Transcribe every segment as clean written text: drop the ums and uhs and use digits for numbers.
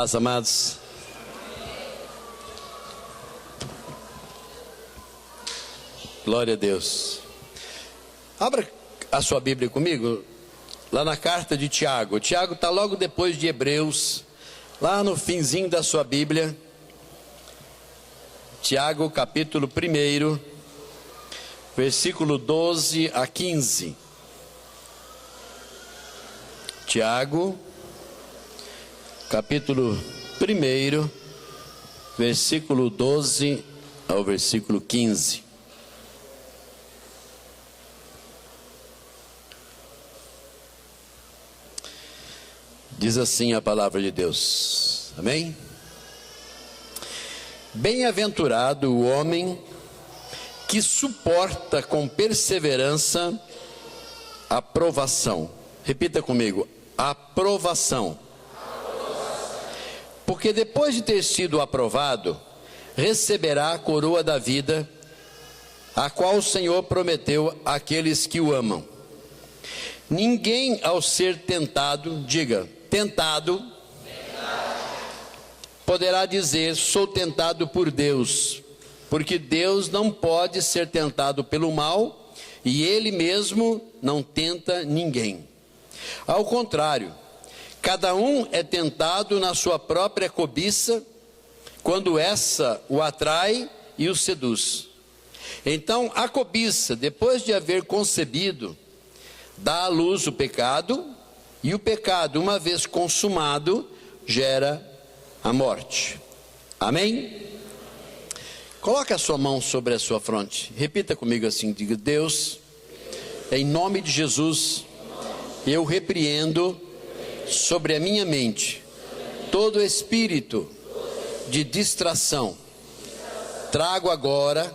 Paz, amados. Glória a Deus. Abra a sua Bíblia comigo, lá na carta de Tiago. Tiago está logo depois de Hebreus, lá no finzinho da sua Bíblia. Tiago, capítulo 1, versículo 12 a 15. Tiago, capítulo 1, versículo 12 ao versículo 15. Diz assim a palavra de Deus, amém? Bem-aventurado o homem que suporta com perseverança a provação. Repita comigo, a provação. Porque depois de ter sido aprovado, receberá a coroa da vida, a qual o Senhor prometeu àqueles que o amam. Ninguém ao ser tentado, diga, tentado, poderá dizer, sou tentado por Deus, porque Deus não pode ser tentado pelo mal, e Ele mesmo não tenta ninguém. Ao contrário, cada um é tentado na sua própria cobiça, quando essa o atrai e o seduz. Então, a cobiça, depois de haver concebido, dá à luz o pecado, e o pecado, uma vez consumado, gera a morte. Amém? Coloque a sua mão sobre a sua fronte. Repita comigo assim, diga, Deus, em nome de Jesus, eu repreendo sobre a minha mente todo espírito de distração. Trago agora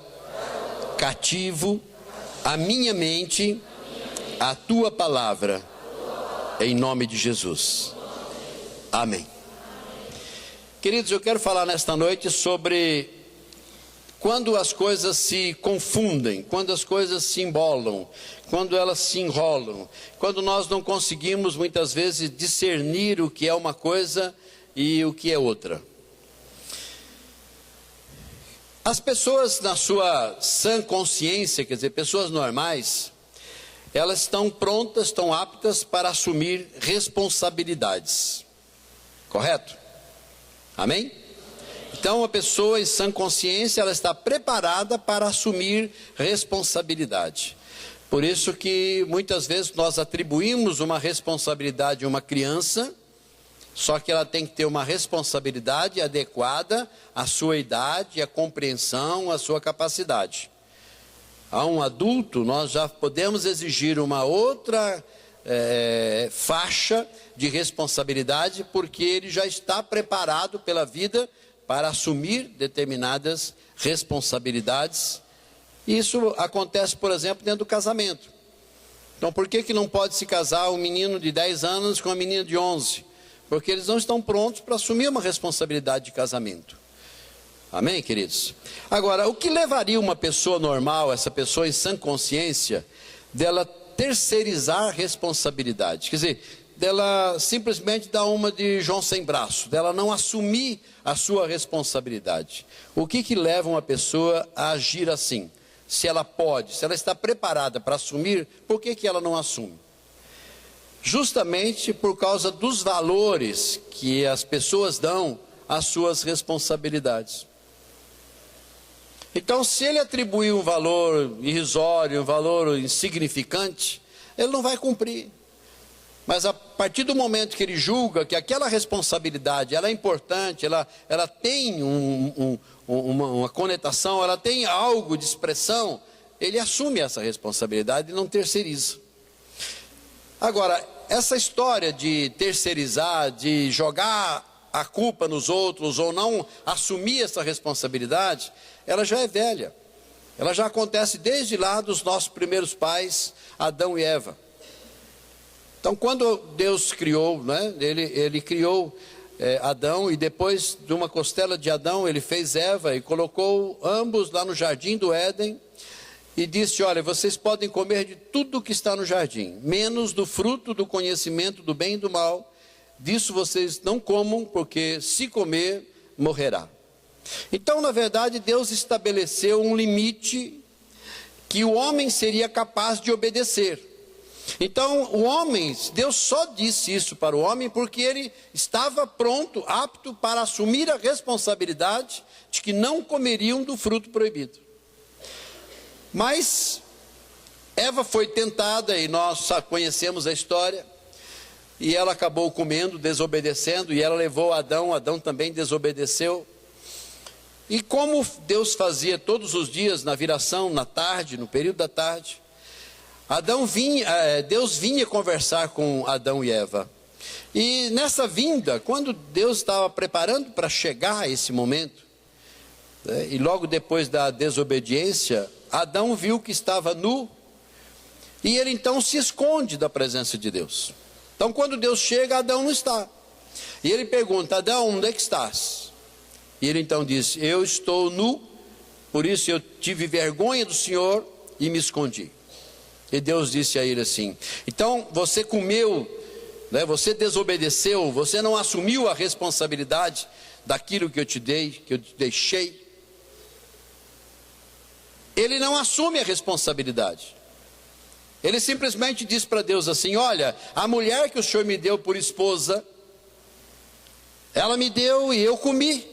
cativo a minha mente a tua palavra, em nome de Jesus. Amém. Queridos, eu quero falar nesta noite sobre quando as coisas se confundem, quando as coisas se embolam, quando elas se enrolam, quando nós não conseguimos muitas vezes discernir o que é uma coisa e o que é outra. As pessoas na sua sã consciência, quer dizer, pessoas normais, elas estão prontas, estão aptas para assumir responsabilidades. Correto? Amém? Então, a pessoa em sã consciência, ela está preparada para assumir responsabilidade. Por isso que muitas vezes nós atribuímos uma responsabilidade a uma criança, só que ela tem que ter uma responsabilidade adequada à sua idade, à compreensão, à sua capacidade. A um adulto, nós já podemos exigir uma outra faixa de responsabilidade, porque ele já está preparado pela vida para assumir determinadas responsabilidades. Isso acontece, por exemplo, dentro do casamento. Então, por que não pode se casar um menino de 10 anos com uma menina de 11? Porque eles não estão prontos para assumir uma responsabilidade de casamento. Amém, queridos? Agora, o que levaria uma pessoa normal, essa pessoa em sã consciência, dela terceirizar responsabilidade? Quer dizer, dela simplesmente dar uma de João sem braço, dela não assumir a sua responsabilidade. O que leva uma pessoa a agir assim? Se ela pode, se ela está preparada para assumir, por que ela não assume? Justamente por causa dos valores que as pessoas dão às suas responsabilidades. Então, se ele atribuir um valor irrisório, um valor insignificante, ele não vai cumprir. Mas a partir do momento que ele julga que aquela responsabilidade ela é importante, ela tem uma conotação, ela tem algo de expressão, ele assume essa responsabilidade e não terceiriza. Agora, essa história de terceirizar, de jogar a culpa nos outros ou não assumir essa responsabilidade, ela já é velha. Ela já acontece desde lá dos nossos primeiros pais, Adão e Eva. Então, quando Deus criou, né, ele criou Adão, e depois de uma costela de Adão, ele fez Eva e colocou ambos lá no jardim do Éden e disse: olha, vocês podem comer de tudo que está no jardim, menos do fruto do conhecimento do bem e do mal, disso vocês não comam, porque se comer, morrerá. Então, na verdade, Deus estabeleceu um limite que o homem seria capaz de obedecer. Então, o homem, Deus só disse isso para o homem porque ele estava pronto, apto para assumir a responsabilidade de que não comeriam do fruto proibido. Mas Eva foi tentada, e nós conhecemos a história, e ela acabou comendo, desobedecendo, e ela levou Adão, Adão também desobedeceu. E como Deus fazia todos os dias, na viração, na tarde, no período da tarde, Deus vinha conversar com Adão e Eva. E nessa vinda, quando Deus estava preparando para chegar a esse momento, e logo depois da desobediência, Adão viu que estava nu, e ele então se esconde da presença de Deus. Então quando Deus chega, Adão não está. E ele pergunta: Adão, onde é que estás? E ele então diz: eu estou nu, por isso eu tive vergonha do Senhor e me escondi. E Deus disse a ele assim: então você comeu, você desobedeceu, você não assumiu a responsabilidade daquilo que eu te dei, que eu te deixei. Ele não assume a responsabilidade. Ele simplesmente diz para Deus assim: olha, a mulher que o Senhor me deu por esposa, ela me deu e eu comi.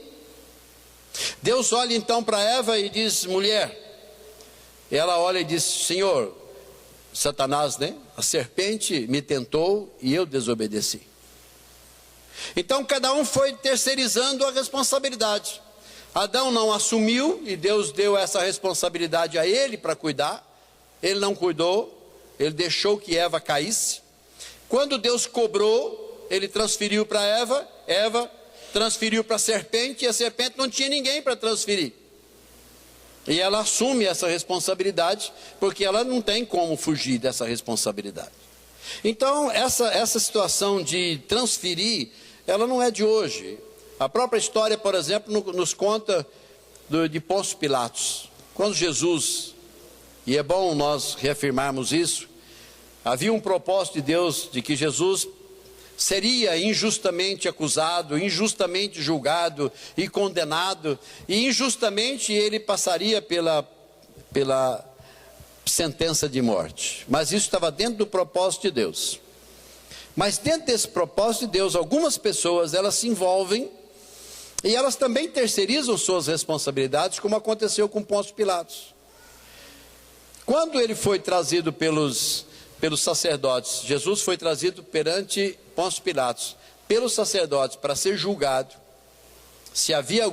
Deus olha então para Eva e diz: mulher. Ela olha e diz: Senhor, Satanás, a serpente me tentou e eu desobedeci. Então cada um foi terceirizando a responsabilidade. Adão não assumiu e Deus deu essa responsabilidade a ele para cuidar. Ele não cuidou, ele deixou que Eva caísse. Quando Deus cobrou, ele transferiu para Eva, Eva transferiu para a serpente, e a serpente não tinha ninguém para transferir. E ela assume essa responsabilidade, porque ela não tem como fugir dessa responsabilidade. Então, essa situação de transferir, ela não é de hoje. A própria história, por exemplo, nos conta de Pôncio Pilatos. Quando Jesus, e é bom nós reafirmarmos isso, havia um propósito de Deus de que Jesus seria injustamente acusado, injustamente julgado e condenado, e injustamente ele passaria pela sentença de morte. Mas isso estava dentro do propósito de Deus. Mas dentro desse propósito de Deus, algumas pessoas, elas se envolvem e elas também terceirizam suas responsabilidades, como aconteceu com Pôncio Pilatos. Quando ele foi trazido pelos sacerdotes, Jesus foi trazido perante Pôncio Pilatos, pelos sacerdotes, para ser julgado, se havia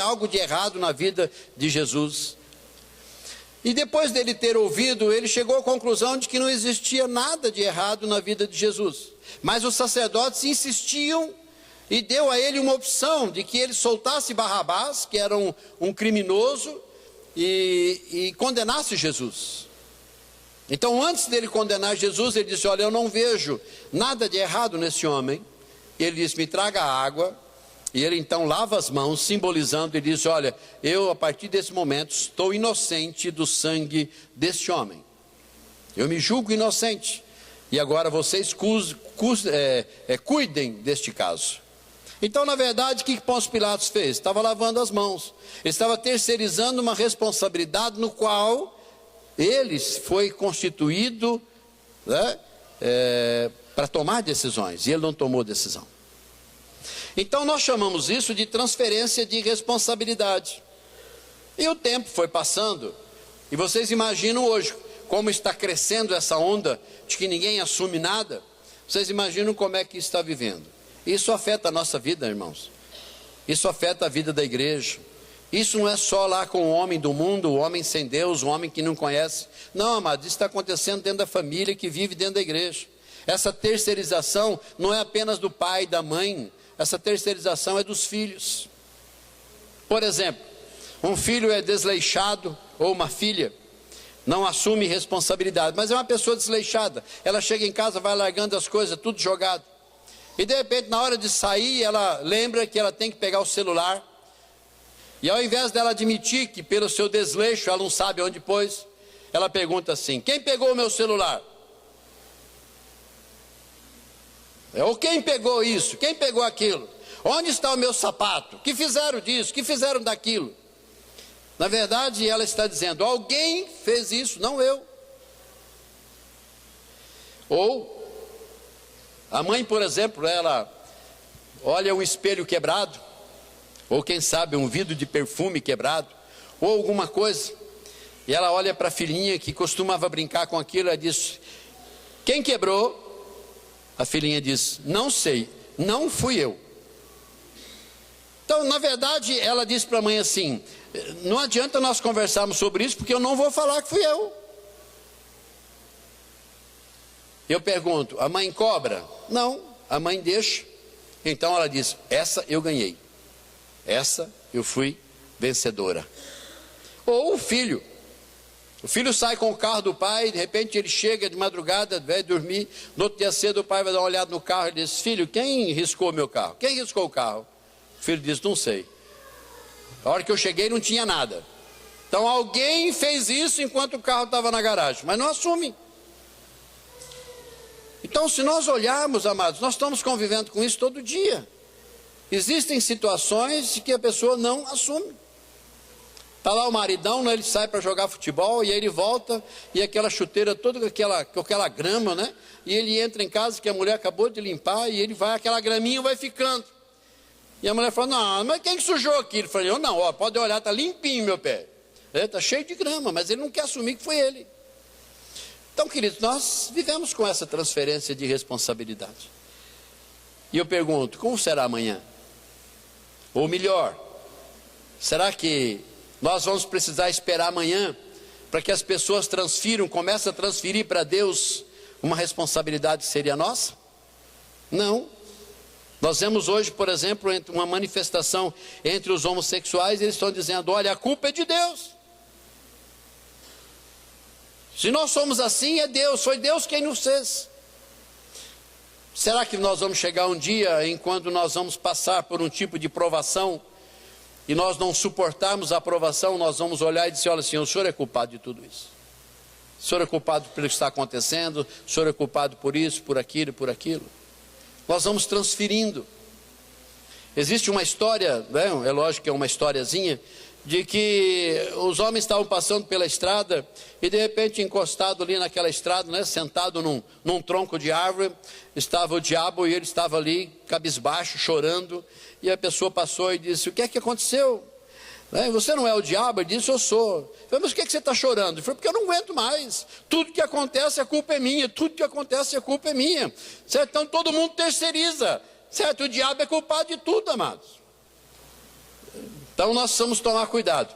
algo de errado na vida de Jesus. E depois dele ter ouvido, ele chegou à conclusão de que não existia nada de errado na vida de Jesus. Mas os sacerdotes insistiam e deu a ele uma opção de que ele soltasse Barrabás, que era um criminoso, e condenasse Jesus. Então, antes dele condenar Jesus, ele disse: olha, eu não vejo nada de errado nesse homem. E ele disse: me traga água. E ele então lava as mãos, simbolizando, e diz: olha, eu a partir desse momento estou inocente do sangue deste homem. Eu me julgo inocente. E agora vocês cuidem deste caso. Então, na verdade, o que Pôncio Pilatos fez? Estava lavando as mãos. Ele estava terceirizando uma responsabilidade no qual ele foi constituído para tomar decisões. E ele não tomou decisão. Então nós chamamos isso de transferência de responsabilidade. E o tempo foi passando. E vocês imaginam hoje como está crescendo essa onda de que ninguém assume nada. Vocês imaginam como é que está vivendo. Isso afeta a nossa vida, irmãos. Isso afeta a vida da igreja. Isso não é só lá com o homem do mundo, o homem sem Deus, o homem que não conhece. Não, amado, isso está acontecendo dentro da família que vive dentro da igreja. Essa terceirização não é apenas do pai e da mãe. Essa terceirização é dos filhos. Por exemplo, um filho é desleixado, ou uma filha, não assume responsabilidade, mas é uma pessoa desleixada. Ela chega em casa, vai largando as coisas, tudo jogado. E de repente, na hora de sair, ela lembra que ela tem que pegar o celular. E ao invés dela admitir que pelo seu desleixo ela não sabe onde pôs, ela pergunta assim: quem pegou o meu celular? Ou quem pegou isso? Quem pegou aquilo? Onde está o meu sapato? Que fizeram disso? Que fizeram daquilo? Na verdade, ela está dizendo: alguém fez isso, não eu. Ou a mãe, por exemplo, ela olha um espelho quebrado, ou quem sabe um vidro de perfume quebrado, ou alguma coisa, e ela olha para a filhinha que costumava brincar com aquilo, ela diz: quem quebrou? A filhinha diz: não sei, não fui eu. Então, na verdade, ela diz para a mãe assim: não adianta nós conversarmos sobre isso, porque eu não vou falar que fui eu. Eu pergunto: a mãe cobra? Não, a mãe deixa. Então ela diz: essa eu ganhei, essa eu fui vencedora. Ou o filho sai com o carro do pai, de repente ele chega de madrugada, vai dormir, no outro dia cedo o pai vai dar uma olhada no carro e diz: filho, quem riscou meu carro? Quem riscou o carro? O filho diz: não sei, a hora que eu cheguei não tinha nada. Então alguém fez isso enquanto o carro estava na garagem, mas não assume. Então, se nós olharmos, amados, nós estamos convivendo com isso todo dia. Existem situações que a pessoa não assume. Está lá o maridão, né, ele sai para jogar futebol, e aí ele volta, e aquela chuteira toda com aquela grama, né? E ele entra em casa que a mulher acabou de limpar, e ele vai, aquela graminha vai ficando. E a mulher fala: não, mas quem sujou aqui? Ele falou: eu não, ó, pode olhar, está limpinho meu pé. Está cheio de grama, mas ele não quer assumir que foi ele. Então, queridos, nós vivemos com essa transferência de responsabilidade. E eu pergunto: como será amanhã? Ou melhor, será que nós vamos precisar esperar amanhã para que as pessoas comecem a transferir para Deus uma responsabilidade que seria nossa? Não. Nós vemos hoje, por exemplo, uma manifestação entre os homossexuais, eles estão dizendo: olha, a culpa é de Deus. Se nós somos assim, é Deus, foi Deus quem nos fez. Será que nós vamos chegar um dia em quando nós vamos passar por um tipo de provação e nós não suportarmos a aprovação, nós vamos olhar e dizer: olha, Senhor, o Senhor é culpado de tudo isso. O Senhor é culpado pelo que está acontecendo, o Senhor é culpado por isso, por aquilo e por aquilo. Nós vamos transferindo. Existe uma história, né? É lógico que é uma historiazinha, de que os homens estavam passando pela estrada e de repente encostado ali naquela estrada, né, sentado num tronco de árvore, estava o diabo e ele estava ali cabisbaixo, chorando, e a pessoa passou e disse: o que é que aconteceu? Você não é o diabo? Ele disse: eu sou. Eu falei: mas por que você está chorando? Ele falou: porque eu não aguento mais, tudo que acontece a culpa é minha, tudo que acontece a culpa é minha, certo? Então todo mundo terceiriza, certo? O diabo é culpado de tudo, amados. Então nós precisamos tomar cuidado.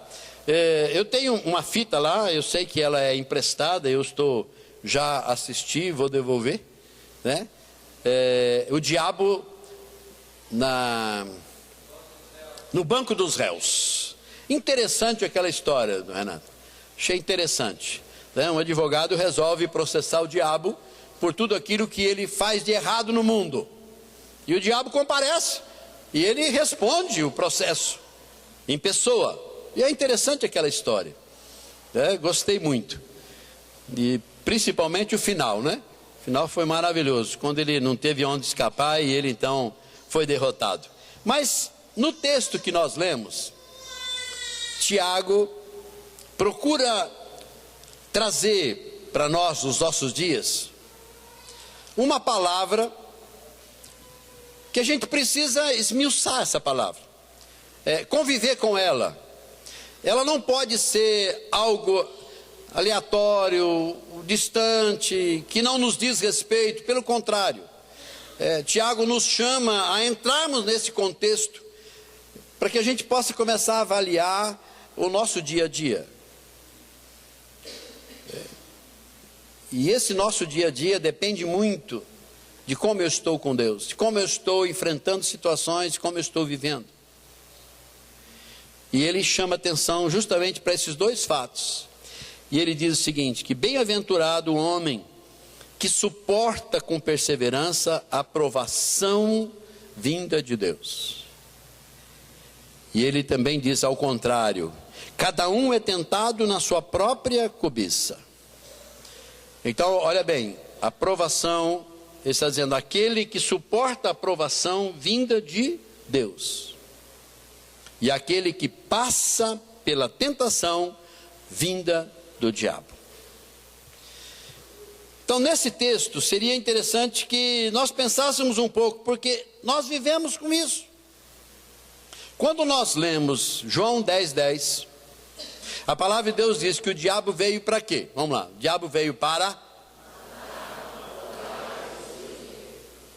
Eu tenho uma fita lá, eu sei que ela é emprestada, eu já assisti, vou devolver, né? O diabo no banco dos réus. Interessante aquela história, Renato. Achei interessante, né? Um advogado resolve processar o diabo por tudo aquilo que ele faz de errado no mundo. E o diabo comparece e ele responde o processo em pessoa. E é interessante aquela história, né? Gostei muito. E principalmente o final, né? O final foi maravilhoso, quando ele não teve onde escapar e ele então foi derrotado. Mas no texto que nós lemos, Tiago procura trazer para nós, os nossos dias, uma palavra que a gente precisa esmiuçar essa palavra, conviver com ela. Ela não pode ser algo aleatório, distante, que não nos diz respeito. Pelo contrário, Tiago nos chama a entrarmos nesse contexto para que a gente possa começar a avaliar o nosso dia a dia. E esse nosso dia a dia depende muito de como eu estou com Deus, de como eu estou enfrentando situações, de como eu estou vivendo. E ele chama atenção justamente para esses dois fatos. E ele diz o seguinte, que bem-aventurado o homem que suporta com perseverança a provação vinda de Deus. E ele também diz ao contrário, cada um é tentado na sua própria cobiça. Então, olha bem, a provação ele está dizendo, aquele que suporta a provação vinda de Deus. E aquele que passa pela tentação vinda do diabo. Então, nesse texto, seria interessante que nós pensássemos um pouco, porque nós vivemos com isso. Quando nós lemos João 10:10, a palavra de Deus diz que o diabo veio para quê? Vamos lá, o diabo veio para...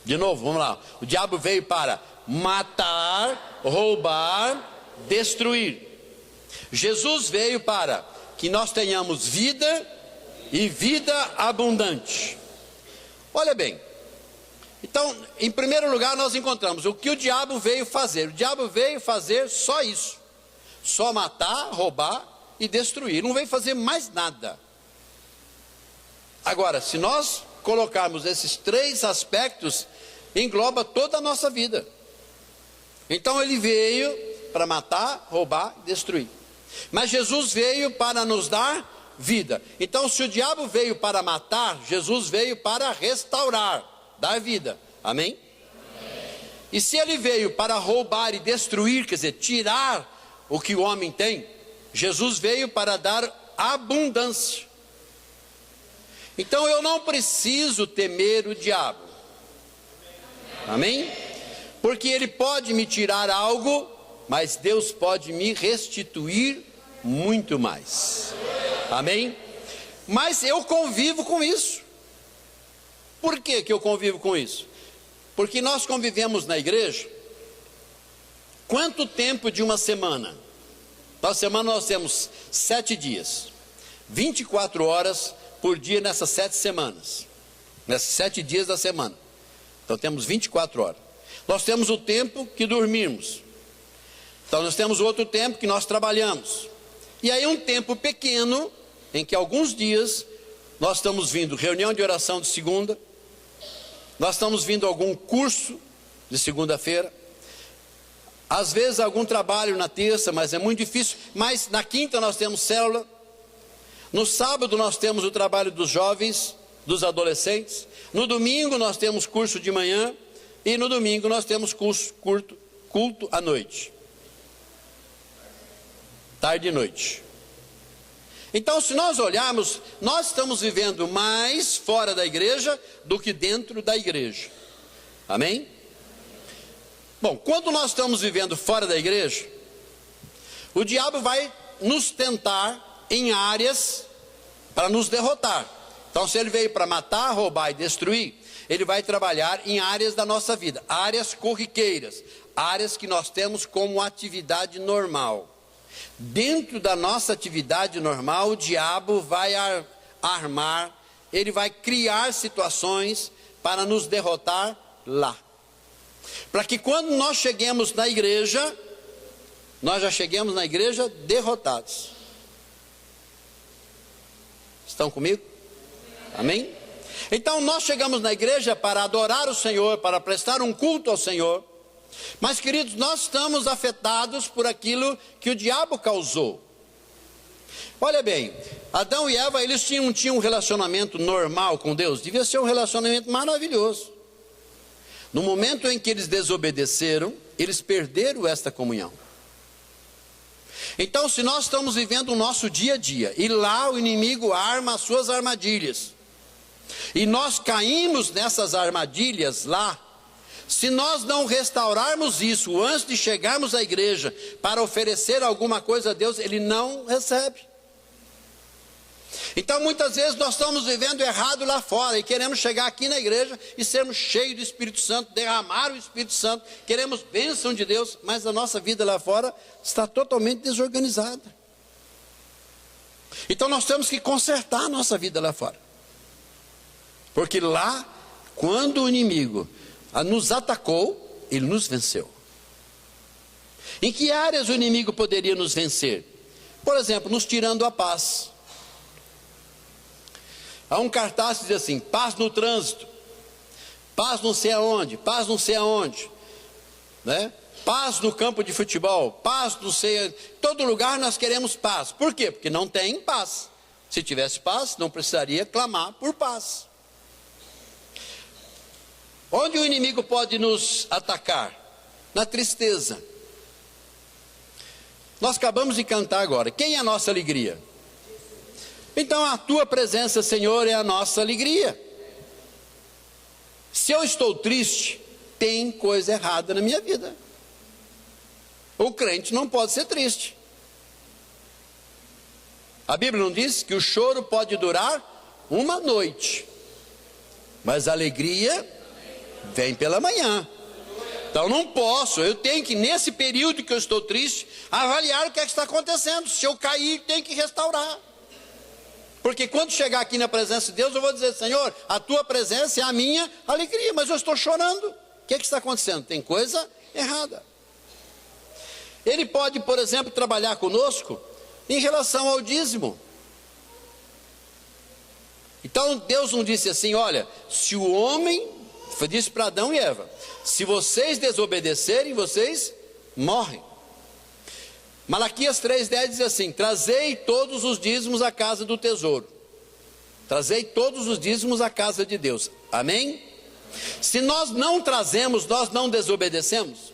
De novo, vamos lá. O diabo veio para matar, roubar, destruir. Jesus veio para que nós tenhamos vida e vida abundante. Olha bem, então, em primeiro lugar nós encontramos o que o diabo veio fazer. O diabo veio fazer só isso, só matar, roubar e destruir, não veio fazer mais nada. Agora, se nós colocarmos esses três aspectos, engloba toda a nossa vida. Então ele veio para matar, roubar e destruir. Mas Jesus veio para nos dar vida. Então, se o diabo veio para matar, Jesus veio para restaurar, dar vida. Amém? Amém. E se ele veio para roubar e destruir, quer dizer, tirar o que o homem tem, Jesus veio para dar abundância. Então eu não preciso temer o diabo. Amém? Porque ele pode me tirar algo, mas Deus pode me restituir muito mais. Amém? Mas eu convivo com isso. Por que eu convivo com isso? Porque nós convivemos na igreja. Quanto tempo de uma semana? Na semana nós temos 7 dias, 24 horas por dia nessas 7 semanas, nesses 7 dias da semana. Então temos 24 horas. Nós temos o tempo que dormimos. Então nós temos outro tempo que nós trabalhamos. E aí um tempo pequeno, em que alguns dias nós estamos vindo reunião de oração de segunda, nós estamos vindo algum curso de segunda-feira, às vezes algum trabalho na terça, mas é muito difícil. Mas na quinta nós temos célula, no sábado nós temos o trabalho dos jovens, dos adolescentes, no domingo nós temos curso de manhã, e no domingo nós temos culto à noite, tarde e noite. Então, se nós olharmos, nós estamos vivendo mais fora da igreja do que dentro da igreja. Amém? Bom, quando nós estamos vivendo fora da igreja, o diabo vai nos tentar em áreas para nos derrotar. Então, se ele veio para matar, roubar e destruir, ele vai trabalhar em áreas da nossa vida, áreas corriqueiras, áreas que nós temos como atividade normal. Dentro da nossa atividade normal, o diabo vai armar, ele vai criar situações para nos derrotar lá. Para que quando nós cheguemos na igreja, nós já cheguemos na igreja derrotados. Estão comigo? Amém? Então nós chegamos na igreja para adorar o Senhor, para prestar um culto ao Senhor. Mas, queridos, nós estamos afetados por aquilo que o diabo causou. Olha bem, Adão e Eva, eles tinham um relacionamento normal com Deus, devia ser um relacionamento maravilhoso. No momento em que eles desobedeceram, eles perderam esta comunhão. Então, se nós estamos vivendo o nosso dia a dia, e lá o inimigo arma as suas armadilhas, e nós caímos nessas armadilhas lá, se nós não restaurarmos isso antes de chegarmos à igreja para oferecer alguma coisa a Deus, Ele não recebe. Então muitas vezes nós estamos vivendo errado lá fora e queremos chegar aqui na igreja e sermos cheios do Espírito Santo, derramar o Espírito Santo, queremos bênção de Deus, mas a nossa vida lá fora está totalmente desorganizada. Então nós temos que consertar a nossa vida lá fora, porque lá, quando o inimigo nos atacou, ele nos venceu. Em que áreas o inimigo poderia nos vencer? Por exemplo, nos tirando a paz. Há um cartaz que diz assim: paz no trânsito, paz não sei aonde, paz não sei aonde, né? Paz no campo de futebol, paz não sei, em todo lugar nós queremos paz. Por quê? Porque não tem paz. Se tivesse paz, não precisaria clamar por paz. Onde o inimigo pode nos atacar? Na tristeza. Nós acabamos de cantar agora. Quem é a nossa alegria? Então a tua presença, Senhor, é a nossa alegria. Se eu estou triste, tem coisa errada na minha vida. O crente não pode ser triste. A Bíblia não diz que o choro pode durar uma noite, mas a alegria vem pela manhã. Então não posso, eu tenho que, nesse período que eu estou triste, avaliar o que é que está acontecendo. Se eu cair, tem que restaurar. Porque quando chegar aqui na presença de Deus, eu vou dizer: Senhor, a tua presença é a minha alegria, mas eu estou chorando. O que é que está acontecendo? Tem coisa errada. Ele pode, por exemplo, trabalhar conosco em relação ao dízimo. Então Deus não disse assim: olha, se o homem, foi disse para Adão e Eva, se vocês desobedecerem, vocês morrem. Malaquias 3,10 diz assim: trazei todos os dízimos à casa do tesouro. Trazei todos os dízimos à casa de Deus. Amém? Se nós não trazemos, nós não desobedecemos.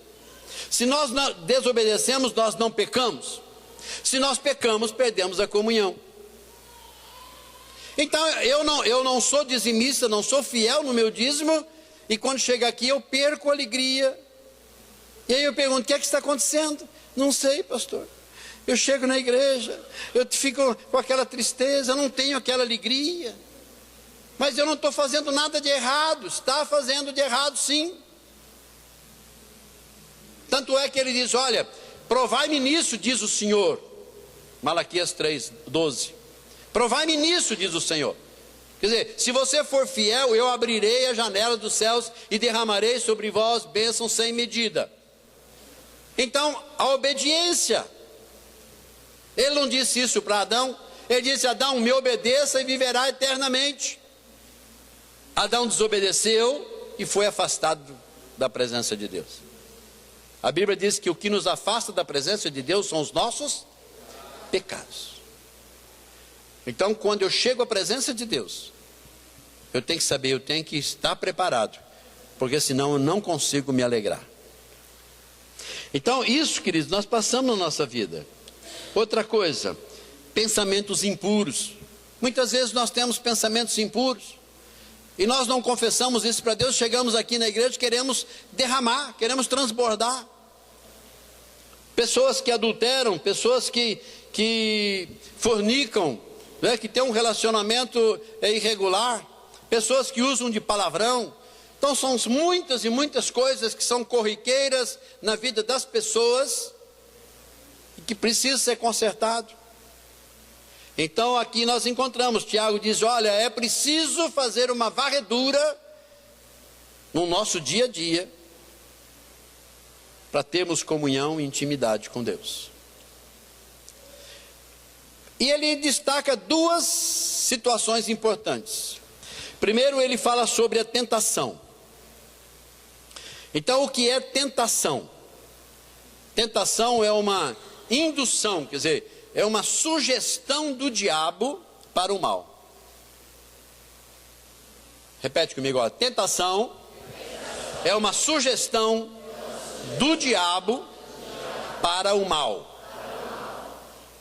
Se nós não desobedecemos, nós não pecamos. Se nós pecamos, perdemos a comunhão. Então eu não sou dizimista, não sou fiel no meu dízimo, e quando chega aqui eu perco a alegria. E aí eu pergunto: o que é que está acontecendo? Não sei, pastor. Eu chego na igreja, eu fico com aquela tristeza, eu não tenho aquela alegria. Mas eu não estou fazendo nada de errado. Está fazendo de errado, sim. Tanto é que ele diz: olha, provai-me nisso, diz o Senhor. Malaquias 3,12. Provai-me nisso, diz o Senhor. Quer dizer, se você for fiel, eu abrirei a janela dos céus e derramarei sobre vós bênçãos sem medida. Então, a obediência. Ele não disse isso para Adão. Ele disse: Adão, me obedeça e viverá eternamente. Adão desobedeceu e foi afastado da presença de Deus. A Bíblia diz que o que nos afasta da presença de Deus são os nossos pecados. Então, quando eu chego à presença de Deus, eu tenho que saber, eu tenho que estar preparado, porque senão eu não consigo me alegrar. Então, isso, queridos, nós passamos na nossa vida. Outra coisa, pensamentos impuros. Muitas vezes nós temos pensamentos impuros, e nós não confessamos isso para Deus. Chegamos aqui na igreja, queremos derramar, queremos transbordar. Pessoas que adulteram, pessoas que fornicam, né, que têm um relacionamento irregular, pessoas que usam de palavrão. Então são muitas e muitas coisas que são corriqueiras na vida das pessoas e que precisam ser consertado. Então aqui nós encontramos, Tiago diz: olha, é preciso fazer uma varredura no nosso dia a dia para termos comunhão e intimidade com Deus. E ele destaca duas situações importantes. Primeiro, ele fala sobre a tentação. Então, o que é tentação? Tentação é uma indução, quer dizer, é uma sugestão do diabo para o mal. Repete comigo, ó. Tentação é uma sugestão do diabo para o mal.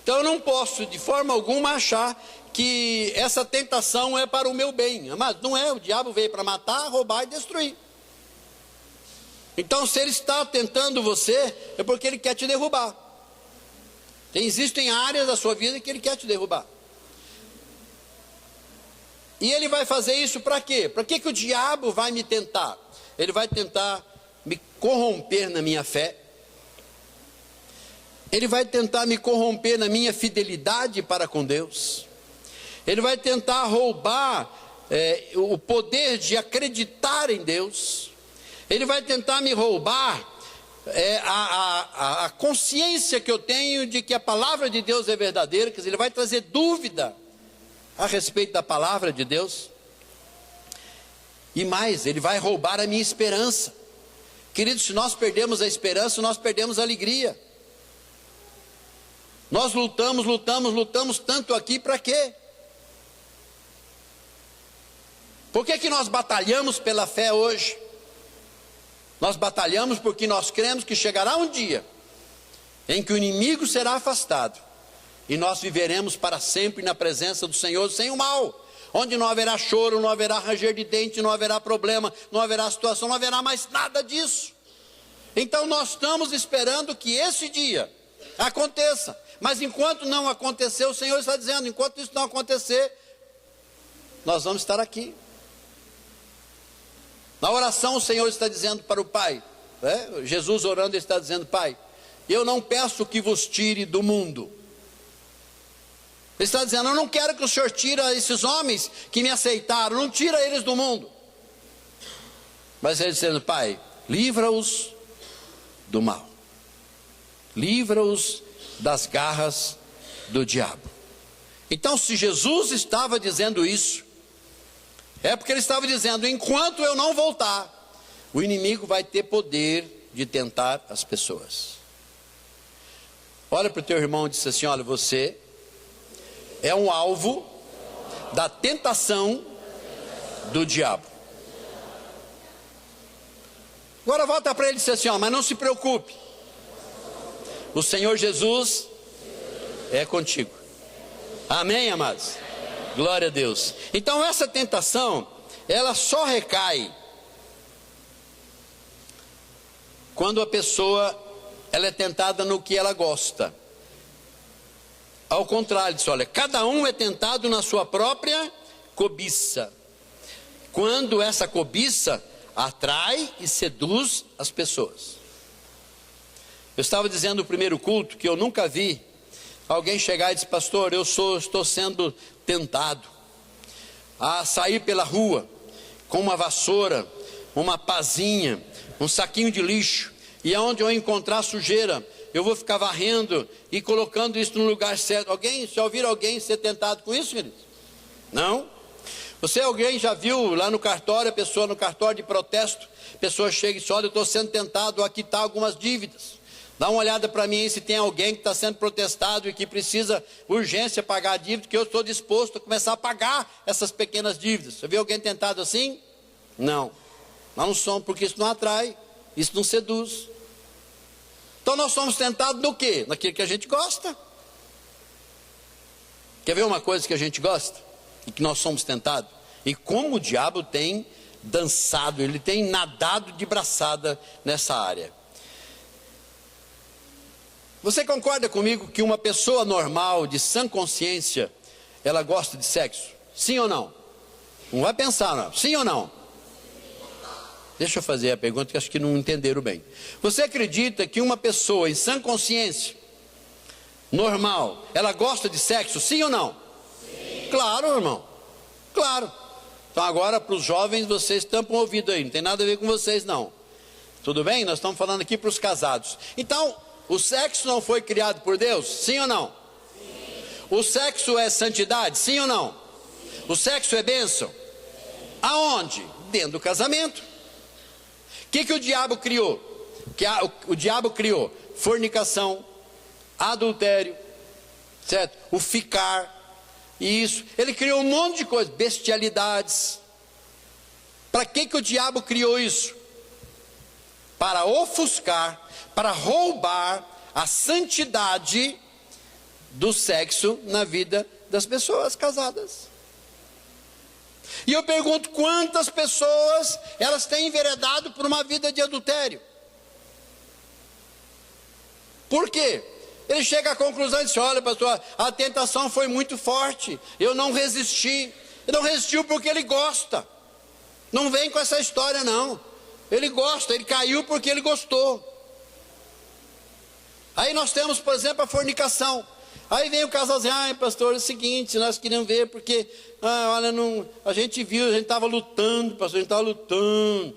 Então eu não posso de forma alguma achar que essa tentação é para o meu bem. Mas não é, o diabo veio para matar, roubar e destruir. Então se ele está tentando você, é porque ele quer te derrubar. Existem áreas da sua vida que ele quer te derrubar. E ele vai fazer isso para quê? Para que o diabo vai me tentar? Ele vai tentar me corromper na minha fé. Ele vai tentar me corromper na minha fidelidade para com Deus. Ele vai tentar roubar o poder de acreditar em Deus. Ele vai tentar me roubar a consciência que eu tenho de que a palavra de Deus é verdadeira. Quer dizer, ele vai trazer dúvida a respeito da palavra de Deus. E mais, ele vai roubar a minha esperança. Queridos, se nós perdemos a esperança, nós perdemos a alegria. Nós lutamos tanto aqui para quê? Por que nós batalhamos pela fé hoje? Nós batalhamos porque nós cremos que chegará um dia em que o inimigo será afastado e nós viveremos para sempre na presença do Senhor sem o mal, onde não haverá choro, não haverá ranger de dente, não haverá problema, não haverá situação, não haverá mais nada disso. Então nós estamos esperando que esse dia aconteça, mas enquanto não acontecer, o Senhor está dizendo, enquanto isso não acontecer, nós vamos estar aqui. Na oração o Senhor está dizendo para o Pai, Jesus orando, ele está dizendo: Pai, eu não peço que vos tire do mundo. Ele está dizendo: eu não quero que o Senhor tire esses homens que me aceitaram, não tira eles do mundo. Mas ele está dizendo: Pai, livra-os do mal, livra-os das garras do diabo. Então, se Jesus estava dizendo isso, é porque ele estava dizendo: enquanto eu não voltar, o inimigo vai ter poder de tentar as pessoas. Olha para o teu irmão e diz assim: olha, você é um alvo da tentação do diabo. Agora volta para ele e diz assim: ó, mas não se preocupe, o Senhor Jesus é contigo. Amém, amados? Glória a Deus. Então essa tentação, ela só recai quando a pessoa, ela é tentada no que ela gosta. Ao contrário disso, olha, cada um é tentado na sua própria cobiça. Quando essa cobiça atrai e seduz as pessoas. Eu estava dizendo no primeiro culto que eu nunca vi alguém chegar e dizer: pastor, estou sendo tentado a sair pela rua com uma vassoura, uma pazinha, um saquinho de lixo, e aonde eu encontrar sujeira, eu vou ficar varrendo e colocando isso no lugar certo. Alguém, já ouviram alguém ser tentado com isso, queridos? Não? Alguém já viu lá no cartório, a pessoa no cartório de protesto, a pessoa chega e diz: olha, eu estou sendo tentado a quitar algumas dívidas. Dá uma olhada para mim se tem alguém que está sendo protestado e que precisa urgência pagar a dívida, que eu estou disposto a começar a pagar essas pequenas dívidas. Você viu alguém tentado assim? Não. Nós não somos, porque isso não atrai, isso não seduz. Então nós somos tentados no quê? Naquilo que a gente gosta. Quer ver uma coisa que a gente gosta? E que nós somos tentados? E como o diabo tem dançado, ele tem nadado de braçada nessa área. Você concorda comigo que uma pessoa normal, de sã consciência, ela gosta de sexo? Sim ou não? Não vai pensar, não. Sim ou não? Deixa eu fazer a pergunta que acho que não entenderam bem. Você acredita que uma pessoa em sã consciência, normal, ela gosta de sexo? Sim ou não? Sim. Claro, irmão. Claro. Então agora para os jovens vocês tampam o ouvido aí. Não tem nada a ver com vocês não. Tudo bem? Nós estamos falando aqui para os casados. Então, o sexo não foi criado por Deus? Sim ou não? Sim. O sexo é santidade? Sim ou não? Sim. O sexo é bênção? Sim. Aonde? Dentro do casamento. O que o diabo criou? O diabo criou fornicação, adultério, certo? O ficar, isso. Ele criou um monte de coisas, bestialidades. Para que o diabo criou isso? Para ofuscar, para roubar a santidade do sexo na vida das pessoas casadas. E eu pergunto: quantas pessoas elas têm enveredado por uma vida de adultério? Por quê? Ele chega à conclusão e diz: olha, pastor, a tentação foi muito forte, eu não resisti. Ele não resistiu porque ele gosta. Não vem com essa história não. Ele gosta, ele caiu porque ele gostou. Aí nós temos, por exemplo, a fornicação. Aí vem o casalzinho: ai, pastor, é o seguinte, nós queríamos ver porque, olha, não, a gente viu, a gente estava lutando, pastor, a gente estava lutando,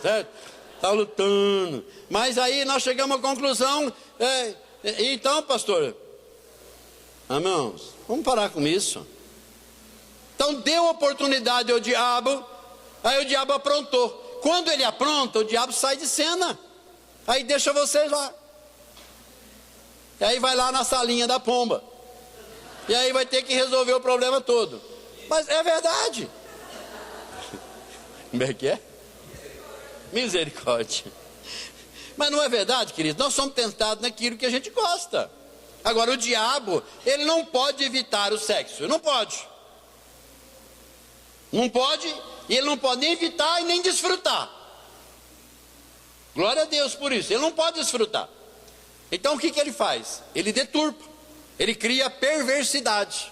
certo? Estava lutando. Mas aí nós chegamos à conclusão, então, pastor, irmãos, vamos parar com isso. Então deu oportunidade ao diabo, aí o diabo aprontou. Quando ele apronta, o diabo sai de cena. Aí deixa vocês lá. E aí vai lá na salinha da pomba. E aí vai ter que resolver o problema todo. Mas é verdade. Como é que é? Misericórdia. Mas não é verdade, querido? Nós somos tentados naquilo que a gente gosta. Agora, o diabo, ele não pode evitar o sexo. Não pode. Não pode, e ele não pode nem evitar e nem desfrutar. Glória a Deus por isso. Ele não pode desfrutar. Então, o que ele faz? Ele deturpa. Ele cria perversidade.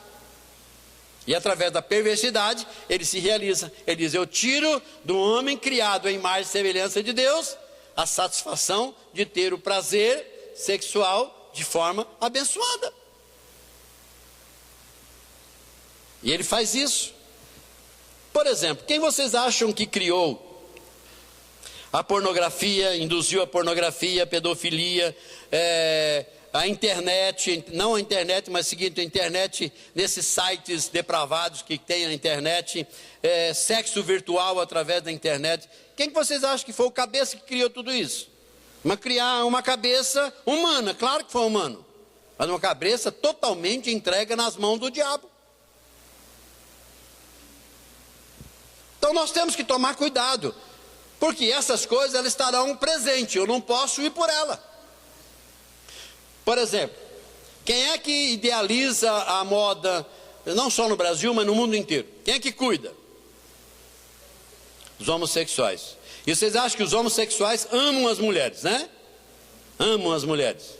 E através da perversidade, ele se realiza. Ele diz, eu tiro do homem criado em imagem e semelhança de Deus a satisfação de ter o prazer sexual de forma abençoada. E ele faz isso. Por exemplo, quem vocês acham que criou a pornografia, induziu a pornografia, a pedofilia, a internet, não a internet, mas seguinte, a internet, nesses sites depravados que tem na internet, sexo virtual através da internet. Quem que vocês acham que foi o cabeça que criou tudo isso? Criar uma cabeça humana, claro que foi humano, mas uma cabeça totalmente entregue nas mãos do diabo. Então nós temos que tomar cuidado, porque essas coisas elas estarão presentes, eu não posso ir por ela. Por exemplo, quem é que idealiza a moda, não só no Brasil, mas no mundo inteiro? Quem é que cuida? Os homossexuais. E vocês acham que os homossexuais amam as mulheres, né? Amam as mulheres.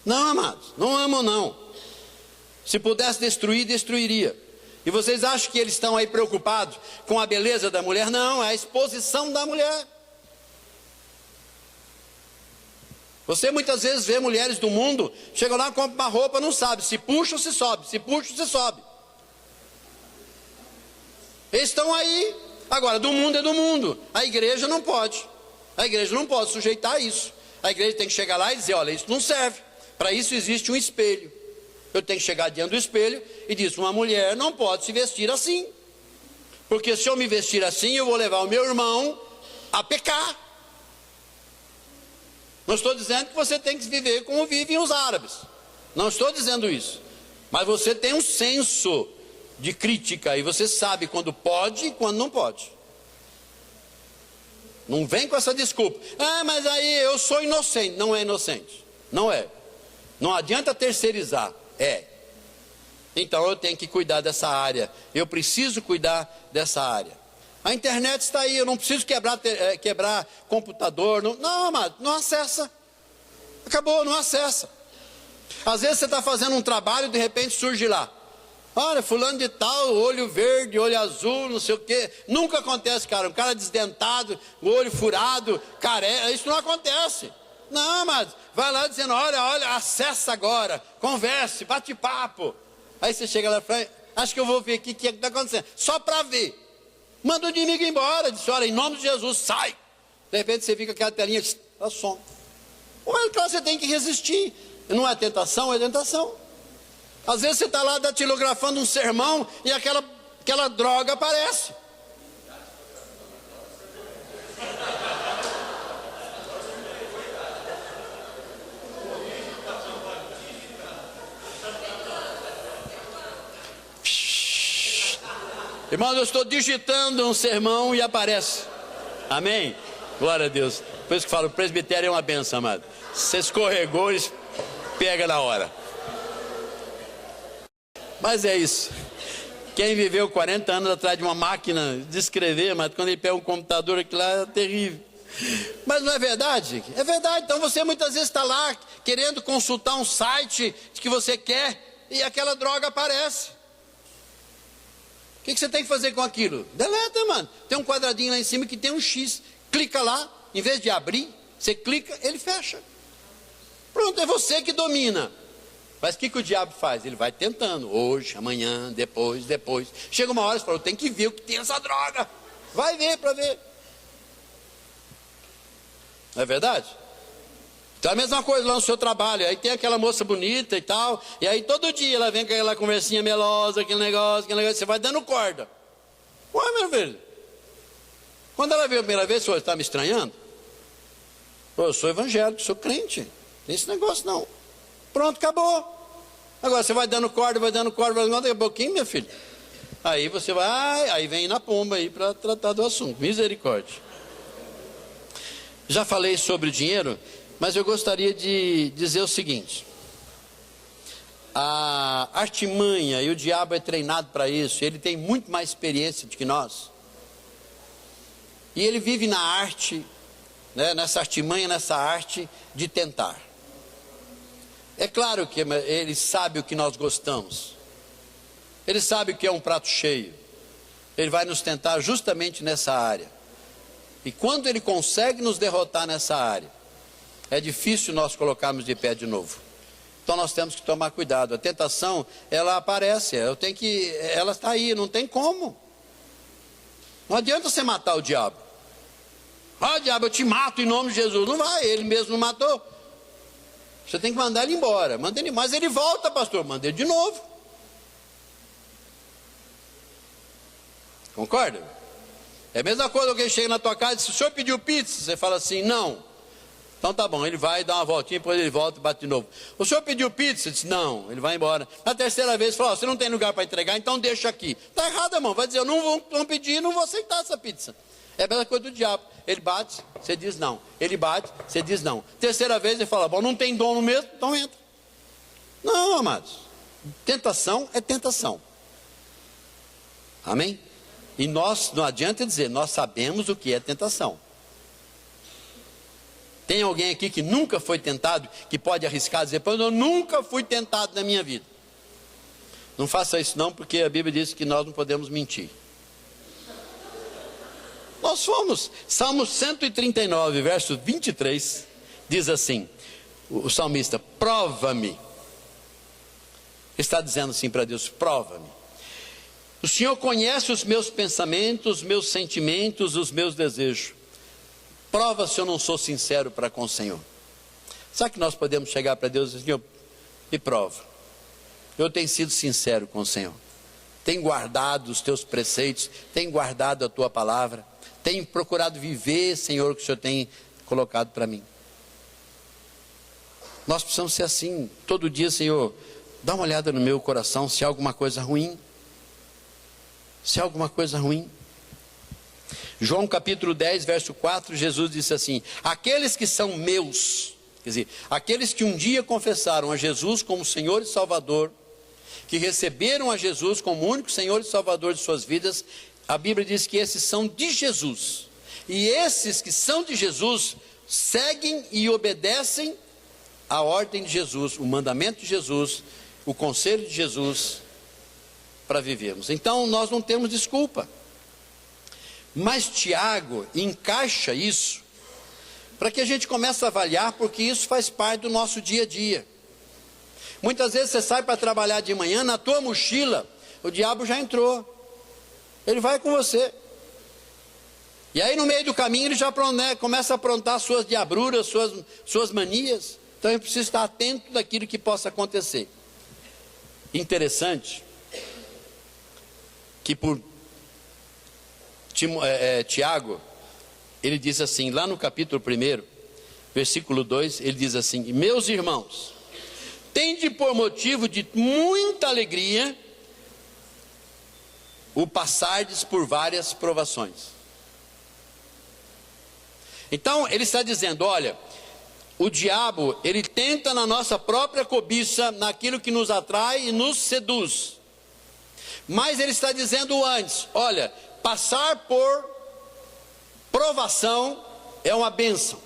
Não, amados, não amam não. Se pudesse destruir, destruiria. E vocês acham que eles estão aí preocupados com a beleza da mulher? Não, é a exposição da mulher. Você muitas vezes vê mulheres do mundo, chegam lá, compram uma roupa, não sabe se puxa ou se sobe, se puxa ou se sobe. Eles estão aí. Agora, do mundo é do mundo. A igreja não pode. A igreja não pode sujeitar isso. A igreja tem que chegar lá e dizer, olha, isso não serve. Para isso existe um espelho. Eu tenho que chegar diante do espelho e dizer, uma mulher não pode se vestir assim. Porque se eu me vestir assim, eu vou levar o meu irmão a pecar. Não estou dizendo que você tem que viver como vivem os árabes. Não estou dizendo isso. Mas você tem um senso de crítica e você sabe quando pode e quando não pode. Não vem com essa desculpa. Ah, mas aí eu sou inocente. Não é inocente. Não é. Não adianta terceirizar. É. Então eu tenho que cuidar dessa área. Eu preciso cuidar dessa área. A internet está aí, eu não preciso quebrar computador. Não, amado, não acessa. Acabou, não acessa. Às vezes você está fazendo um trabalho e de repente surge lá. Olha, fulano de tal, olho verde, olho azul, não sei o quê. Nunca acontece, cara. Um cara desdentado, olho furado, careca. Isso não acontece. Não, amado, vai lá dizendo, olha, acessa agora, converse, bate papo. Aí você chega lá e fala, acho que eu vou ver aqui o que está acontecendo. Só para ver. Manda o inimigo embora, diz, olha, em nome de Jesus, sai. De repente você fica com aquela telinha, dá som. Claro, você tem que resistir. Não é tentação, é tentação. Às vezes você está lá datilografando um sermão e aquela droga aparece. Irmão, eu estou digitando um sermão e aparece. Amém? Glória a Deus. Por isso que falo, o presbitério é uma benção, amado. Você escorregou, eles pegam na hora. Mas é isso. Quem viveu 40 anos atrás de uma máquina de escrever, mas quando ele pega um computador, aquilo lá é terrível. Mas não é verdade? É verdade. Então você muitas vezes está lá querendo consultar um site que você quer e aquela droga aparece. O que você tem que fazer com aquilo? Deleta, mano. Tem um quadradinho lá em cima que tem um X. Clica lá, em vez de abrir, você clica, ele fecha. Pronto, é você que domina. Mas o que o diabo faz? Ele vai tentando, hoje, amanhã, depois. Chega uma hora e fala, eu tenho que ver o que tem essa droga. Vai ver para ver. Não é verdade? Então é a mesma coisa lá no seu trabalho. Aí tem aquela moça bonita e tal. E aí todo dia ela vem com aquela conversinha melosa, aquele negócio. Você vai dando corda. Ué, meu filho. Quando ela veio a primeira vez, você está me estranhando? Eu sou evangélico, sou crente. Não tem esse negócio não. Pronto, acabou. Agora você vai dando corda, daqui a pouquinho, meu filho. Aí você vai, aí vem na pomba aí para tratar do assunto. Misericórdia. Já falei sobre o dinheiro, mas eu gostaria de dizer o seguinte: a artimanha, e o diabo é treinado para isso, ele tem muito mais experiência do que nós, e ele vive na arte, né, nessa artimanha, nessa arte de tentar. É claro que ele sabe o que nós gostamos, ele sabe o que é um prato cheio, ele vai nos tentar justamente nessa área, e quando ele consegue nos derrotar nessa área, é difícil nós colocarmos de pé de novo. Então nós temos que tomar cuidado. A tentação, ela aparece, ela está aí, não tem como. Não adianta você matar o diabo. Ah, diabo, eu te mato em nome de Jesus. Não vai, ele mesmo não matou. Você tem que mandar ele embora. Manda ele, mas ele volta, pastor, manda ele de novo. Concorda? É a mesma coisa, alguém chega na tua casa e diz: o senhor pediu pizza? Você fala assim: não. Então tá bom, ele vai dar uma voltinha, depois ele volta e bate de novo. O senhor pediu pizza? Ele diz: não, ele vai embora. Na terceira vez, fala: você não tem lugar para entregar, então deixa aqui. Está errado, irmão, vai dizer: eu não vou pedir, não vou aceitar essa pizza. É a mesma coisa do diabo. Ele bate, você diz não. Ele bate, você diz não. Terceira vez ele fala: bom, não tem dono mesmo, então entra. Não, amados, tentação é tentação. Amém? E nós, não adianta dizer, nós sabemos o que é tentação. Tem alguém aqui que nunca foi tentado, que pode arriscar dizer: pois eu nunca fui tentado na minha vida? Não faça isso não, porque a Bíblia diz que nós não podemos mentir. Nós fomos. Salmo 139, verso 23, diz assim, o salmista: prova-me. Está dizendo assim para Deus: prova-me. O Senhor conhece os meus pensamentos, os meus sentimentos, os meus desejos. Prova se eu não sou sincero para com o Senhor. Sabe que nós podemos chegar para Deus e dizer: Senhor, me prova. Eu tenho sido sincero com o Senhor. Tenho guardado os teus preceitos, tenho guardado a tua palavra, tenho procurado viver, Senhor, o que o Senhor tem colocado para mim. Nós precisamos ser assim, todo dia: Senhor, dá uma olhada no meu coração, se há alguma coisa ruim. Se há alguma coisa ruim. João capítulo 10, verso 4, Jesus disse assim: aqueles que são meus, quer dizer, aqueles que um dia confessaram a Jesus como Senhor e Salvador, que receberam a Jesus como único Senhor e Salvador de suas vidas, a Bíblia diz que esses são de Jesus. E esses que são de Jesus seguem e obedecem a ordem de Jesus, o mandamento de Jesus, o conselho de Jesus para vivermos. Então nós não temos desculpa. Mas Tiago encaixa isso para que a gente comece a avaliar, porque isso faz parte do nosso dia a dia. Muitas vezes você sai para trabalhar de manhã, na tua mochila o diabo já entrou, ele vai com você, e aí no meio do caminho ele já começa a aprontar suas diabruras, suas manias. Então eu preciso estar atento daquilo que possa acontecer. Interessante que por Tiago, ele diz assim, lá no capítulo 1, versículo 2, ele diz assim: meus irmãos, tende por motivo de muita alegria o passardes por várias provações. Então ele está dizendo: olha, o diabo, ele tenta na nossa própria cobiça, naquilo que nos atrai e nos seduz. Mas ele está dizendo antes: olha, passar por provação é uma bênção.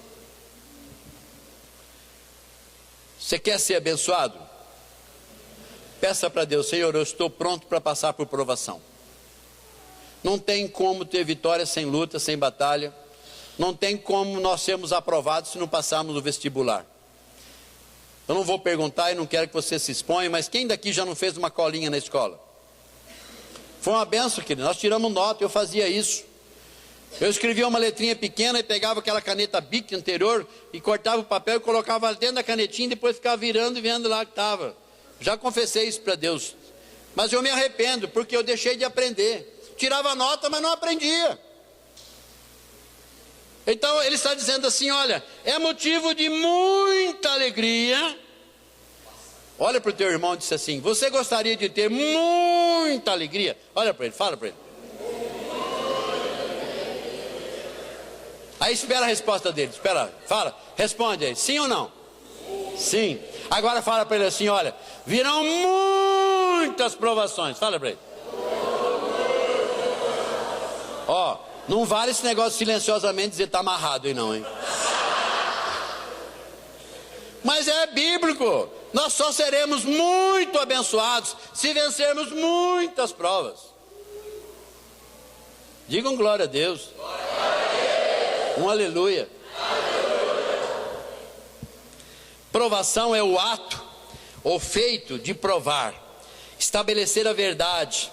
Você quer ser abençoado? Peça para Deus: Senhor, eu estou pronto para passar por provação. Não tem como ter vitória sem luta, sem batalha. Não tem como nós sermos aprovados se não passarmos no vestibular. Eu não vou perguntar e não quero que você se exponha, mas quem daqui já não fez uma colinha na escola? Foi uma benção, querido. Nós tiramos nota, eu fazia isso. Eu escrevia uma letrinha pequena e pegava aquela caneta Bic anterior e cortava o papel e colocava dentro da canetinha e depois ficava virando e vendo lá que estava. Já confessei isso para Deus. Mas eu me arrependo, porque eu deixei de aprender. Tirava nota, mas não aprendia. Então ele está dizendo assim: olha, é motivo de muita alegria. Olha para o teu irmão e diz assim: você gostaria de ter muita alegria? Olha para ele, fala para ele. Aí espera a resposta dele, espera, fala, responde aí, sim ou não? Sim. Agora fala para ele assim, olha, virão muitas provações, fala para ele. Ó, não vale esse negócio silenciosamente dizer tá amarrado aí não, hein? Mas é bíblico, nós só seremos muito abençoados se vencermos muitas provas. Digam glória a Deus. Um aleluia. Provação é o ato ou feito de provar, estabelecer a verdade,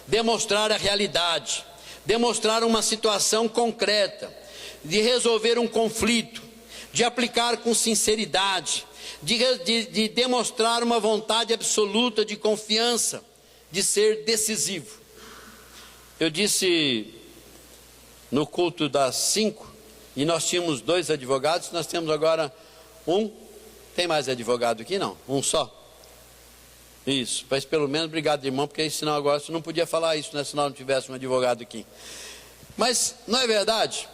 demonstrar a realidade, demonstrar uma situação concreta, de resolver um conflito, de aplicar com sinceridade, de demonstrar uma vontade absoluta de confiança, de ser decisivo. Eu disse no culto das 5, e nós tínhamos 2 advogados, nós temos agora um. Tem mais advogado aqui? Não, um só. Isso, mas pelo menos, obrigado irmão, porque senão agora você não podia falar isso, né, se nós não tivesse um advogado aqui. Mas não é verdade?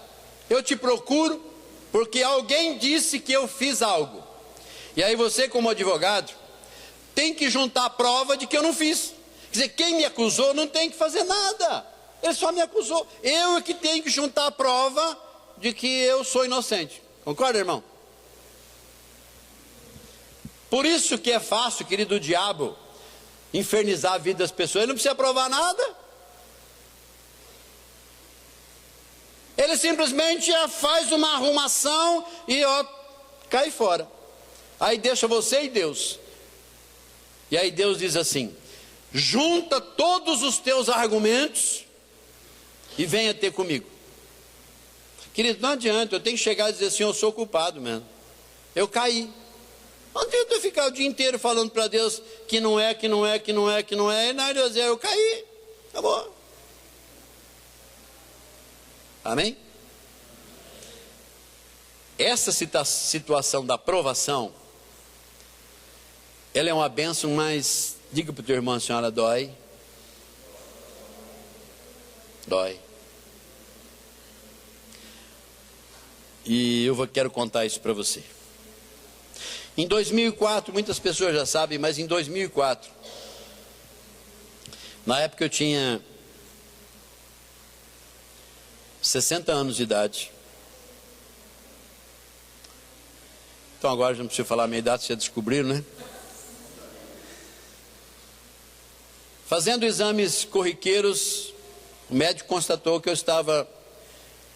Eu te procuro porque alguém disse que eu fiz algo. E aí você, como advogado, tem que juntar a prova de que eu não fiz. Quer dizer, quem me acusou não tem que fazer nada. Ele só me acusou. Eu é que tenho que juntar a prova de que eu sou inocente. Concorda, irmão? Por isso que é fácil, querido, o diabo infernizar a vida das pessoas. Ele não precisa provar nada. Ele simplesmente faz uma arrumação e cai fora. Aí deixa você e Deus. E aí Deus diz assim: junta todos os teus argumentos e venha ter comigo. Querido, não adianta, eu tenho que chegar e dizer assim, eu sou culpado mesmo. Eu caí. Não adianta eu ficar o dia inteiro falando para Deus que não é, que não é, que não é, que não é. E não, Deus, eu caí. Acabou. Amém? Essa situação da provação, ela é uma bênção, mas diga para o teu irmão, a senhora, dói. Dói. E eu quero contar isso para você. Em 2004, muitas pessoas já sabem, mas em 2004, na época eu tinha 60 anos de idade. Então agora já não preciso falar a minha idade, vocês já descobriram, né? Fazendo exames corriqueiros, o médico constatou que eu estava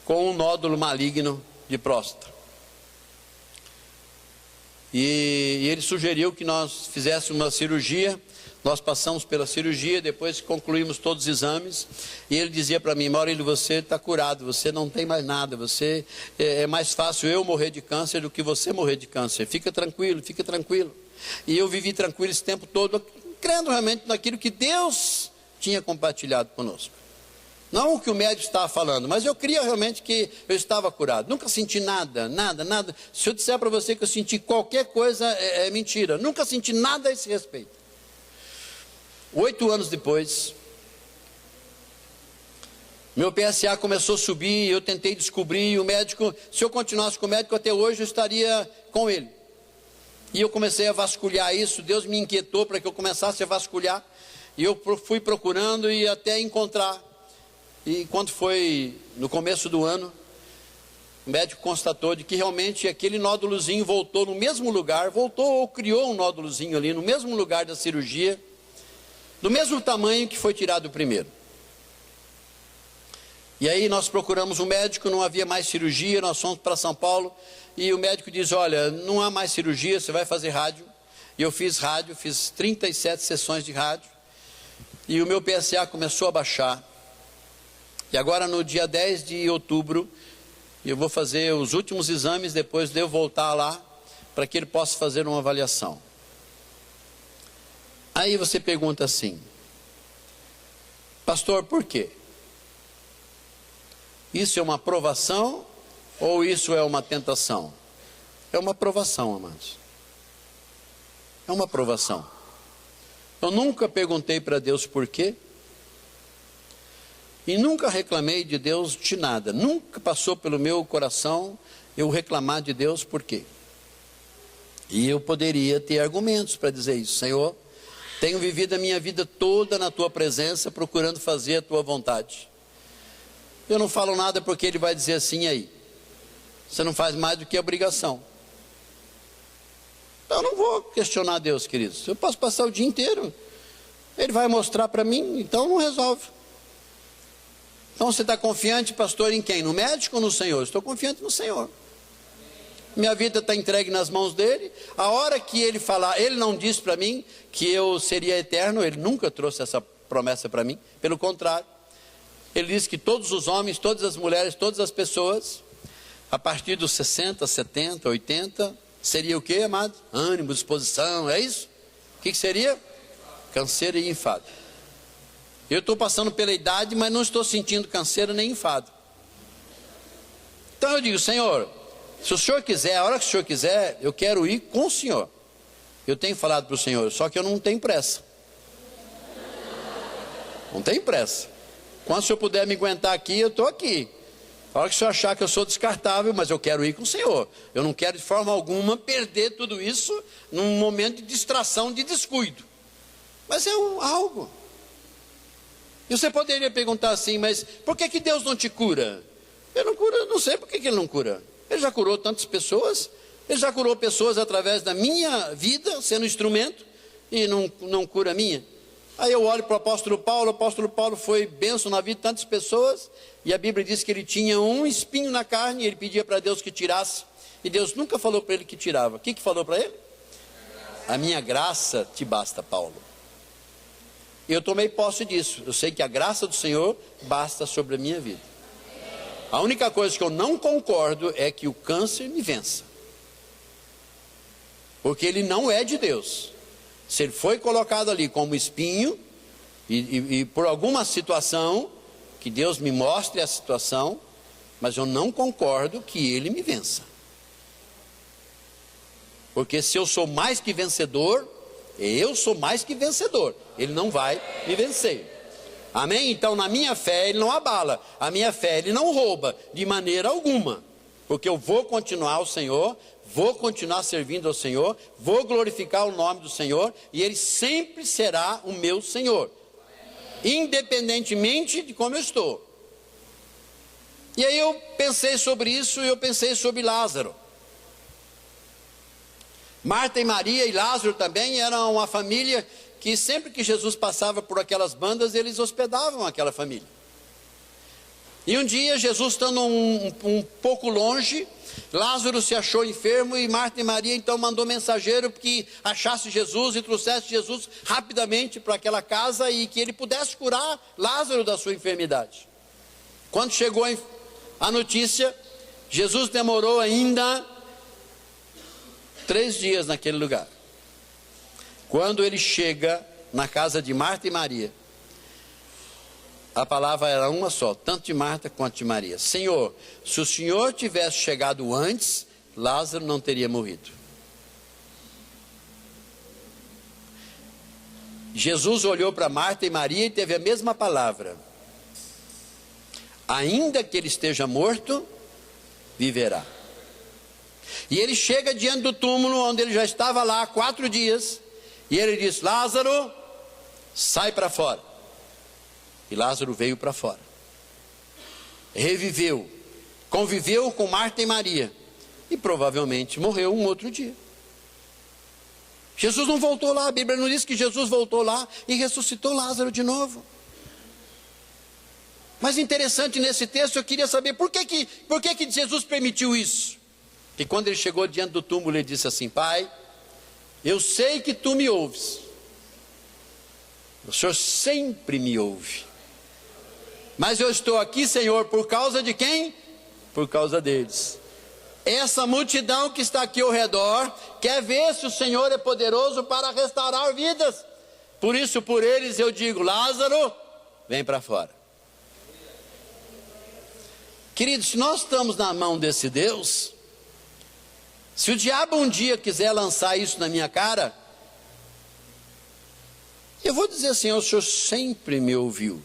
com um nódulo maligno de próstata. E ele sugeriu que nós fizéssemos uma cirurgia. Nós passamos pela cirurgia, depois concluímos todos os exames. E ele dizia para mim: Maurílio, você está curado, você não tem mais nada. Você é mais fácil eu morrer de câncer do que você morrer de câncer. Fica tranquilo, fica tranquilo. E eu vivi tranquilo esse tempo todo, crendo realmente naquilo que Deus tinha compartilhado conosco. Não o que o médico estava falando, mas eu cria realmente que eu estava curado. Nunca senti nada, nada, nada. Se eu disser para você que eu senti qualquer coisa, é mentira. Nunca senti nada a esse respeito. 8 anos depois, meu PSA começou a subir, eu tentei descobrir, o médico, se eu continuasse com o médico até hoje, eu estaria com ele. E eu comecei a vasculhar isso, Deus me inquietou para que eu começasse a vasculhar. E eu fui procurando e até encontrar. E quando foi no começo do ano, o médico constatou de que realmente aquele nódulozinho voltou no mesmo lugar, voltou ou criou um nódulozinho ali no mesmo lugar da cirurgia, do mesmo tamanho que foi tirado primeiro. E aí nós procuramos um médico, não havia mais cirurgia, nós fomos para São Paulo, e o médico diz: olha, não há mais cirurgia, você vai fazer rádio. E eu fiz rádio, fiz 37 sessões de rádio, e o meu PSA começou a baixar. E agora no dia 10 de outubro, eu vou fazer os últimos exames, depois de eu voltar lá, para que ele possa fazer uma avaliação. Aí você pergunta assim: pastor, por quê? Isso é uma provação ou isso é uma tentação? É uma provação, amados. É uma provação. Eu nunca perguntei para Deus por quê. E nunca reclamei de Deus de nada. Nunca passou pelo meu coração eu reclamar de Deus, por quê? E eu poderia ter argumentos para dizer isso. Senhor, tenho vivido a minha vida toda na tua presença, procurando fazer a tua vontade. Eu não falo nada porque ele vai dizer assim, aí, você não faz mais do que obrigação. Então eu não vou questionar Deus, queridos. Eu posso passar o dia inteiro, ele vai mostrar para mim, então não resolve. Então você está confiante, pastor, em quem? No médico ou no Senhor? Estou confiante no Senhor. Minha vida está entregue nas mãos dele. A hora que ele falar, ele não disse para mim que eu seria eterno, ele nunca trouxe essa promessa para mim, pelo contrário, ele disse que todos os homens, todas as mulheres, todas as pessoas, a partir dos 60, 70, 80, seria o que, amado? Ânimo, disposição, é isso? O que seria? Canseira e enfado. Eu estou passando pela idade, mas não estou sentindo canseira nem enfado. Então eu digo, Senhor, se o Senhor quiser, a hora que o Senhor quiser, eu quero ir com o Senhor. Eu tenho falado para o Senhor, só que eu não tenho pressa. Não tenho pressa. Quando o Senhor puder me aguentar aqui, eu estou aqui. A hora que o Senhor achar que eu sou descartável, mas eu quero ir com o Senhor. Eu não quero de forma alguma perder tudo isso num momento de distração, de descuido. Mas é algo. E você poderia perguntar assim, mas por que Deus não te cura? Ele não cura, não sei por que Ele não cura. Ele já curou tantas pessoas, ele já curou pessoas através da minha vida, sendo instrumento, e não cura a minha. Aí eu olho para o apóstolo Paulo foi bênção na vida de tantas pessoas, e a Bíblia diz que ele tinha um espinho na carne, e ele pedia para Deus que tirasse, e Deus nunca falou para ele que tirava. O que falou para ele? A minha graça te basta, Paulo. E eu tomei posse disso, eu sei que a graça do Senhor basta sobre a minha vida. A única coisa que eu não concordo é que o câncer me vença. Porque ele não é de Deus. Se ele foi colocado ali como espinho, e por alguma situação, que Deus me mostre a situação, mas eu não concordo que ele me vença. Porque se eu sou mais que vencedor, eu sou mais que vencedor. Ele não vai me vencer. Amém? Então na minha fé ele não abala, a minha fé ele não rouba de maneira alguma, porque eu vou continuar ao Senhor, vou continuar servindo ao Senhor, vou glorificar o nome do Senhor, e ele sempre será o meu Senhor, independentemente de como eu estou. E aí eu pensei sobre isso, e eu pensei sobre Lázaro. Marta e Maria e Lázaro também eram uma família que sempre que Jesus passava por aquelas bandas, eles hospedavam aquela família. E um dia, Jesus estando um pouco longe, Lázaro se achou enfermo, e Marta e Maria então mandou mensageiro que achasse Jesus e trouxesse Jesus rapidamente para aquela casa, e que ele pudesse curar Lázaro da sua enfermidade. Quando chegou a notícia, Jesus demorou ainda 3 dias naquele lugar. Quando ele chega na casa de Marta e Maria, a palavra era uma só, tanto de Marta quanto de Maria: Senhor, se o Senhor tivesse chegado antes, Lázaro não teria morrido. Jesus olhou para Marta e Maria e teve a mesma palavra: ainda que ele esteja morto, viverá. E ele chega diante do túmulo, onde ele já estava lá há 4 dias, e ele diz: Lázaro, sai para fora. E Lázaro veio para fora. Reviveu. Conviveu com Marta e Maria. E provavelmente morreu um outro dia. Jesus não voltou lá. A Bíblia não diz que Jesus voltou lá e ressuscitou Lázaro de novo. Mas interessante nesse texto, eu queria saber por que Jesus permitiu isso. Que quando ele chegou diante do túmulo, ele disse assim: Pai, eu sei que tu me ouves. O Senhor sempre me ouve. Mas eu estou aqui, Senhor, por causa de quem? Por causa deles. Essa multidão que está aqui ao redor quer ver se o Senhor é poderoso para restaurar vidas. Por isso, por eles eu digo: Lázaro, vem para fora. Queridos, se nós estamos na mão desse Deus, se o diabo um dia quiser lançar isso na minha cara, eu vou dizer assim: o Senhor sempre me ouviu.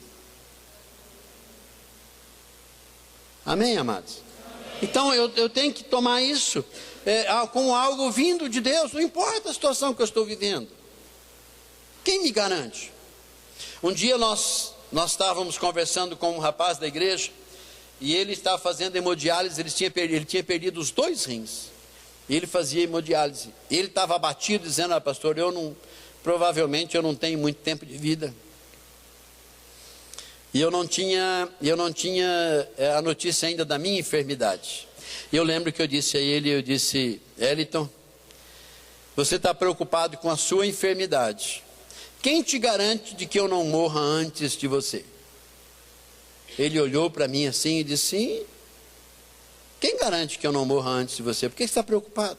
Amém, amados? Então eu tenho que tomar isso como algo vindo de Deus, não importa a situação que eu estou vivendo. Quem me garante? Um dia nós estávamos conversando com um rapaz da igreja, e ele estava fazendo hemodiálise, ele tinha perdido os 2 rins, e ele fazia hemodiálise. Ele estava abatido, dizendo: pastor, provavelmente eu não tenho muito tempo de vida. E eu não tinha a notícia ainda da minha enfermidade. E eu lembro que eu disse a ele, Eliton, você está preocupado com a sua enfermidade. Quem te garante de que eu não morra antes de você? Ele olhou para mim assim e disse: sim, quem garante que eu não morra antes de você? Por que você está preocupado?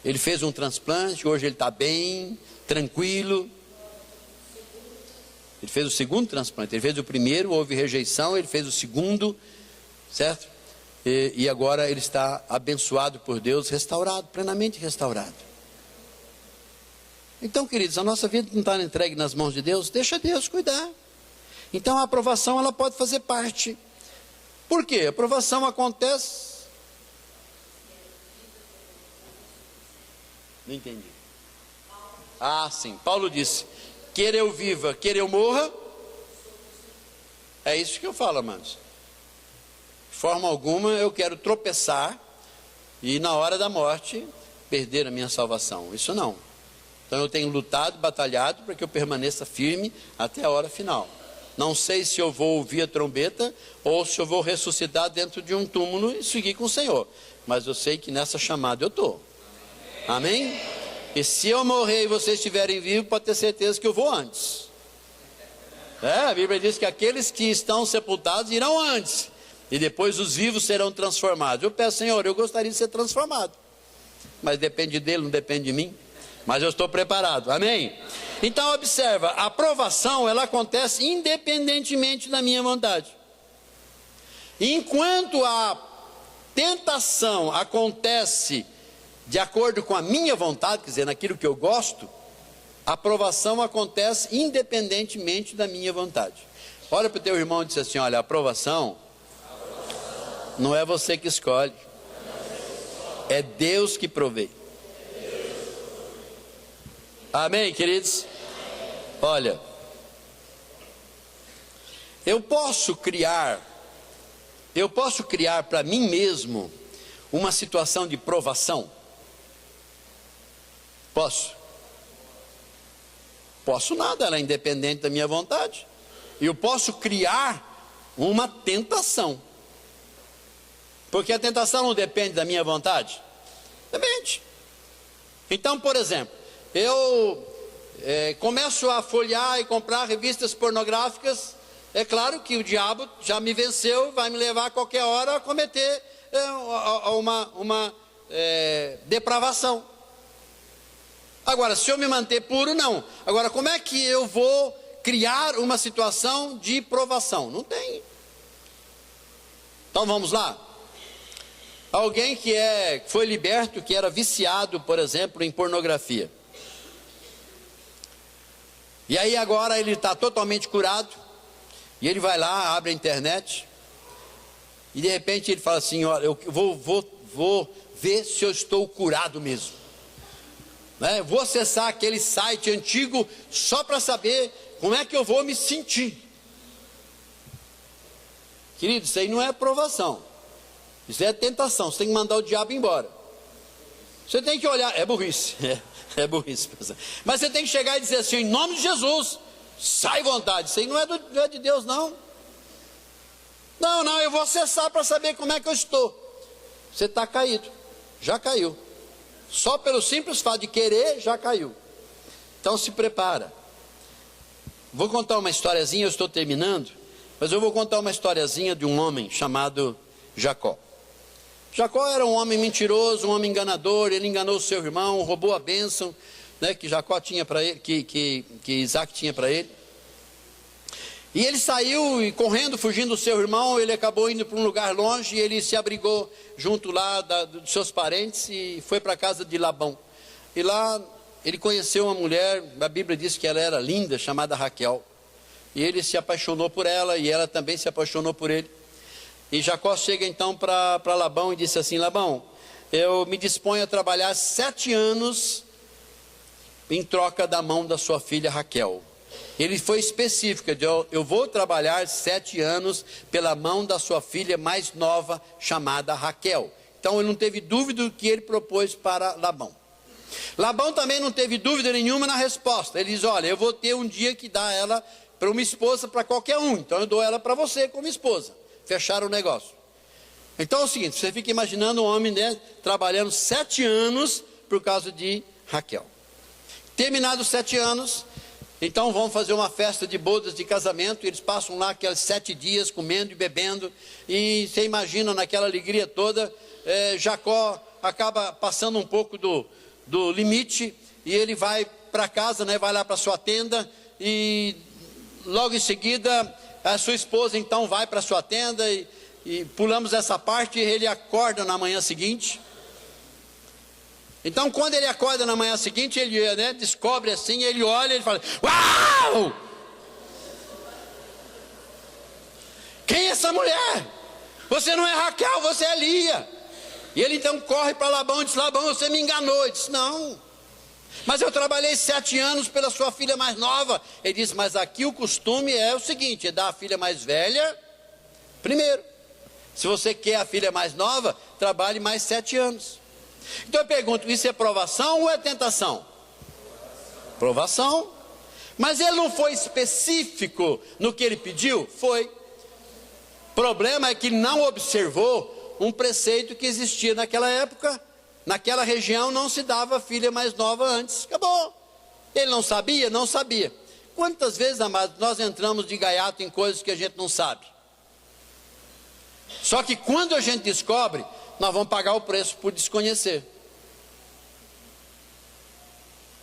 Ele fez um transplante, hoje ele está bem, tranquilo. Ele fez o segundo transplante, ele fez o primeiro, houve rejeição, ele fez o segundo, certo? E agora ele está abençoado por Deus, restaurado, plenamente restaurado. Então, queridos, a nossa vida não está entregue nas mãos de Deus, deixa Deus cuidar. Então a aprovação, ela pode fazer parte. Por quê? A aprovação acontece... Não entendi. Ah, sim, Paulo disse: quer eu viva, quer eu morra. É isso que eu falo, amados. De forma alguma eu quero tropeçar e na hora da morte perder a minha salvação. Isso não. Então eu tenho lutado, batalhado para que eu permaneça firme até a hora final. Não sei se eu vou ouvir a trombeta ou se eu vou ressuscitar dentro de um túmulo e seguir com o Senhor. Mas eu sei que nessa chamada eu estou. Amém? E se eu morrer e vocês estiverem vivos, pode ter certeza que eu vou antes. A Bíblia diz que aqueles que estão sepultados irão antes, e depois os vivos serão transformados. Eu peço: Senhor, eu gostaria de ser transformado, mas depende dele, não depende de mim. Mas eu estou preparado, amém? Então observa, a aprovação, ela acontece independentemente da minha vontade. Enquanto a tentação acontece de acordo com a minha vontade, quer dizer, naquilo que eu gosto, a aprovação acontece independentemente da minha vontade. Olha para o teu irmão e diz assim: olha, a aprovação não é você que escolhe, é Deus que provê. Amém, queridos? Olha, eu posso criar para mim mesmo uma situação de provação? Posso nada, ela é independente da minha vontade. Eu posso criar uma tentação, porque a tentação não depende da minha vontade? Depende. Então, por exemplo, eu começo a folhear e comprar revistas pornográficas. É claro que o diabo já me venceu, vai me levar a qualquer hora a cometer uma depravação. Agora, se eu me manter puro, não. Agora, como é que eu vou criar uma situação de provação? Não tem. Então vamos lá. Alguém que foi liberto, que era viciado, por exemplo, em pornografia. E aí agora ele está totalmente curado, e ele vai lá, abre a internet, e de repente ele fala assim: olha, eu vou ver se eu estou curado mesmo. Vou acessar aquele site antigo só para saber como é que eu vou me sentir. Querido, isso aí não é aprovação, isso é tentação. Você tem que mandar o diabo embora. Você tem que olhar, é burrice, é burrice. Mas você tem que chegar e dizer assim: em nome de Jesus, sai vontade. Isso aí não é de Deus, não. Não, eu vou acessar para saber como é que eu estou. Você está caído, já caiu. Só pelo simples fato de querer, já caiu. Então se prepara. Vou contar uma historiazinha, eu estou terminando, mas eu vou contar uma historiazinha de um homem chamado Jacó. Jacó era um homem mentiroso, um homem enganador. Ele enganou o seu irmão, roubou a bênção, que Jacó tinha para ele, que Isaac tinha para ele. E ele saiu e correndo, fugindo do seu irmão. Ele acabou indo para um lugar longe, e ele se abrigou junto lá dos seus parentes e foi para a casa de Labão. E lá ele conheceu uma mulher, a Bíblia diz que ela era linda, chamada Raquel. E ele se apaixonou por ela, e ela também se apaixonou por ele. E Jacó chega então para Labão e disse assim: Labão, eu me disponho a trabalhar 7 anos em troca da mão da sua filha Raquel. Ele foi específico, eu vou trabalhar 7 anos pela mão da sua filha mais nova, chamada Raquel. Então ele não teve dúvida do que ele propôs para Labão. Labão também não teve dúvida nenhuma na resposta. Ele diz: olha, eu vou ter um dia que dá ela para uma esposa para qualquer um, então eu dou ela para você como esposa. Fecharam o negócio. Então é o seguinte, você fica imaginando um homem, né, trabalhando 7 anos por causa de Raquel. Terminados 7 anos, então vão fazer uma festa de bodas de casamento. Eles passam lá aqueles 7 dias comendo e bebendo, e você imagina naquela alegria toda, Jacó acaba passando um pouco do limite, e ele vai para casa, né, vai lá para sua tenda, e logo em seguida a sua esposa então vai para sua tenda, e pulamos essa parte. Ele acorda na manhã seguinte. Então quando ele acorda na manhã seguinte, ele, né, descobre assim, ele olha e ele fala: uau! Quem é essa mulher? Você não é Raquel, você é Lia. E ele então corre para Labão e diz: Labão, você me enganou. Ele diz: não, mas eu trabalhei 7 anos pela sua filha mais nova. Ele diz: mas aqui o costume é o seguinte, é dar a filha mais velha primeiro. Se você quer a filha mais nova, trabalhe mais 7 anos. Então eu pergunto, isso é provação ou é tentação? Provação. Mas ele não foi específico no que ele pediu? Foi. O problema é que ele não observou um preceito que existia naquela época. Naquela região não se dava filha mais nova antes. Acabou. Ele não sabia? Não sabia. Quantas vezes, amados, nós entramos de gaiato em coisas que a gente não sabe? Só que quando a gente descobre, nós vamos pagar o preço por desconhecer.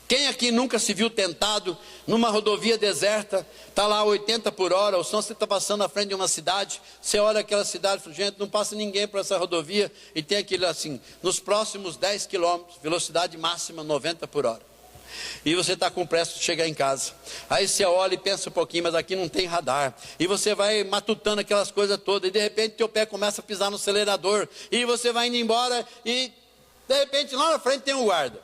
Quem aqui nunca se viu tentado numa rodovia deserta, está lá 80 por hora, ou senão você está passando na frente de uma cidade, você olha aquela cidade e fala: gente, não passa ninguém por essa rodovia, e tem aquilo assim, nos próximos 10 quilômetros, velocidade máxima 90 por hora. E você está com pressa de chegar em casa. Aí você olha e pensa um pouquinho, mas aqui não tem radar. E você vai matutando aquelas coisas todas, e de repente teu pé começa a pisar no acelerador, e você vai indo embora, e de repente lá na frente tem um guarda.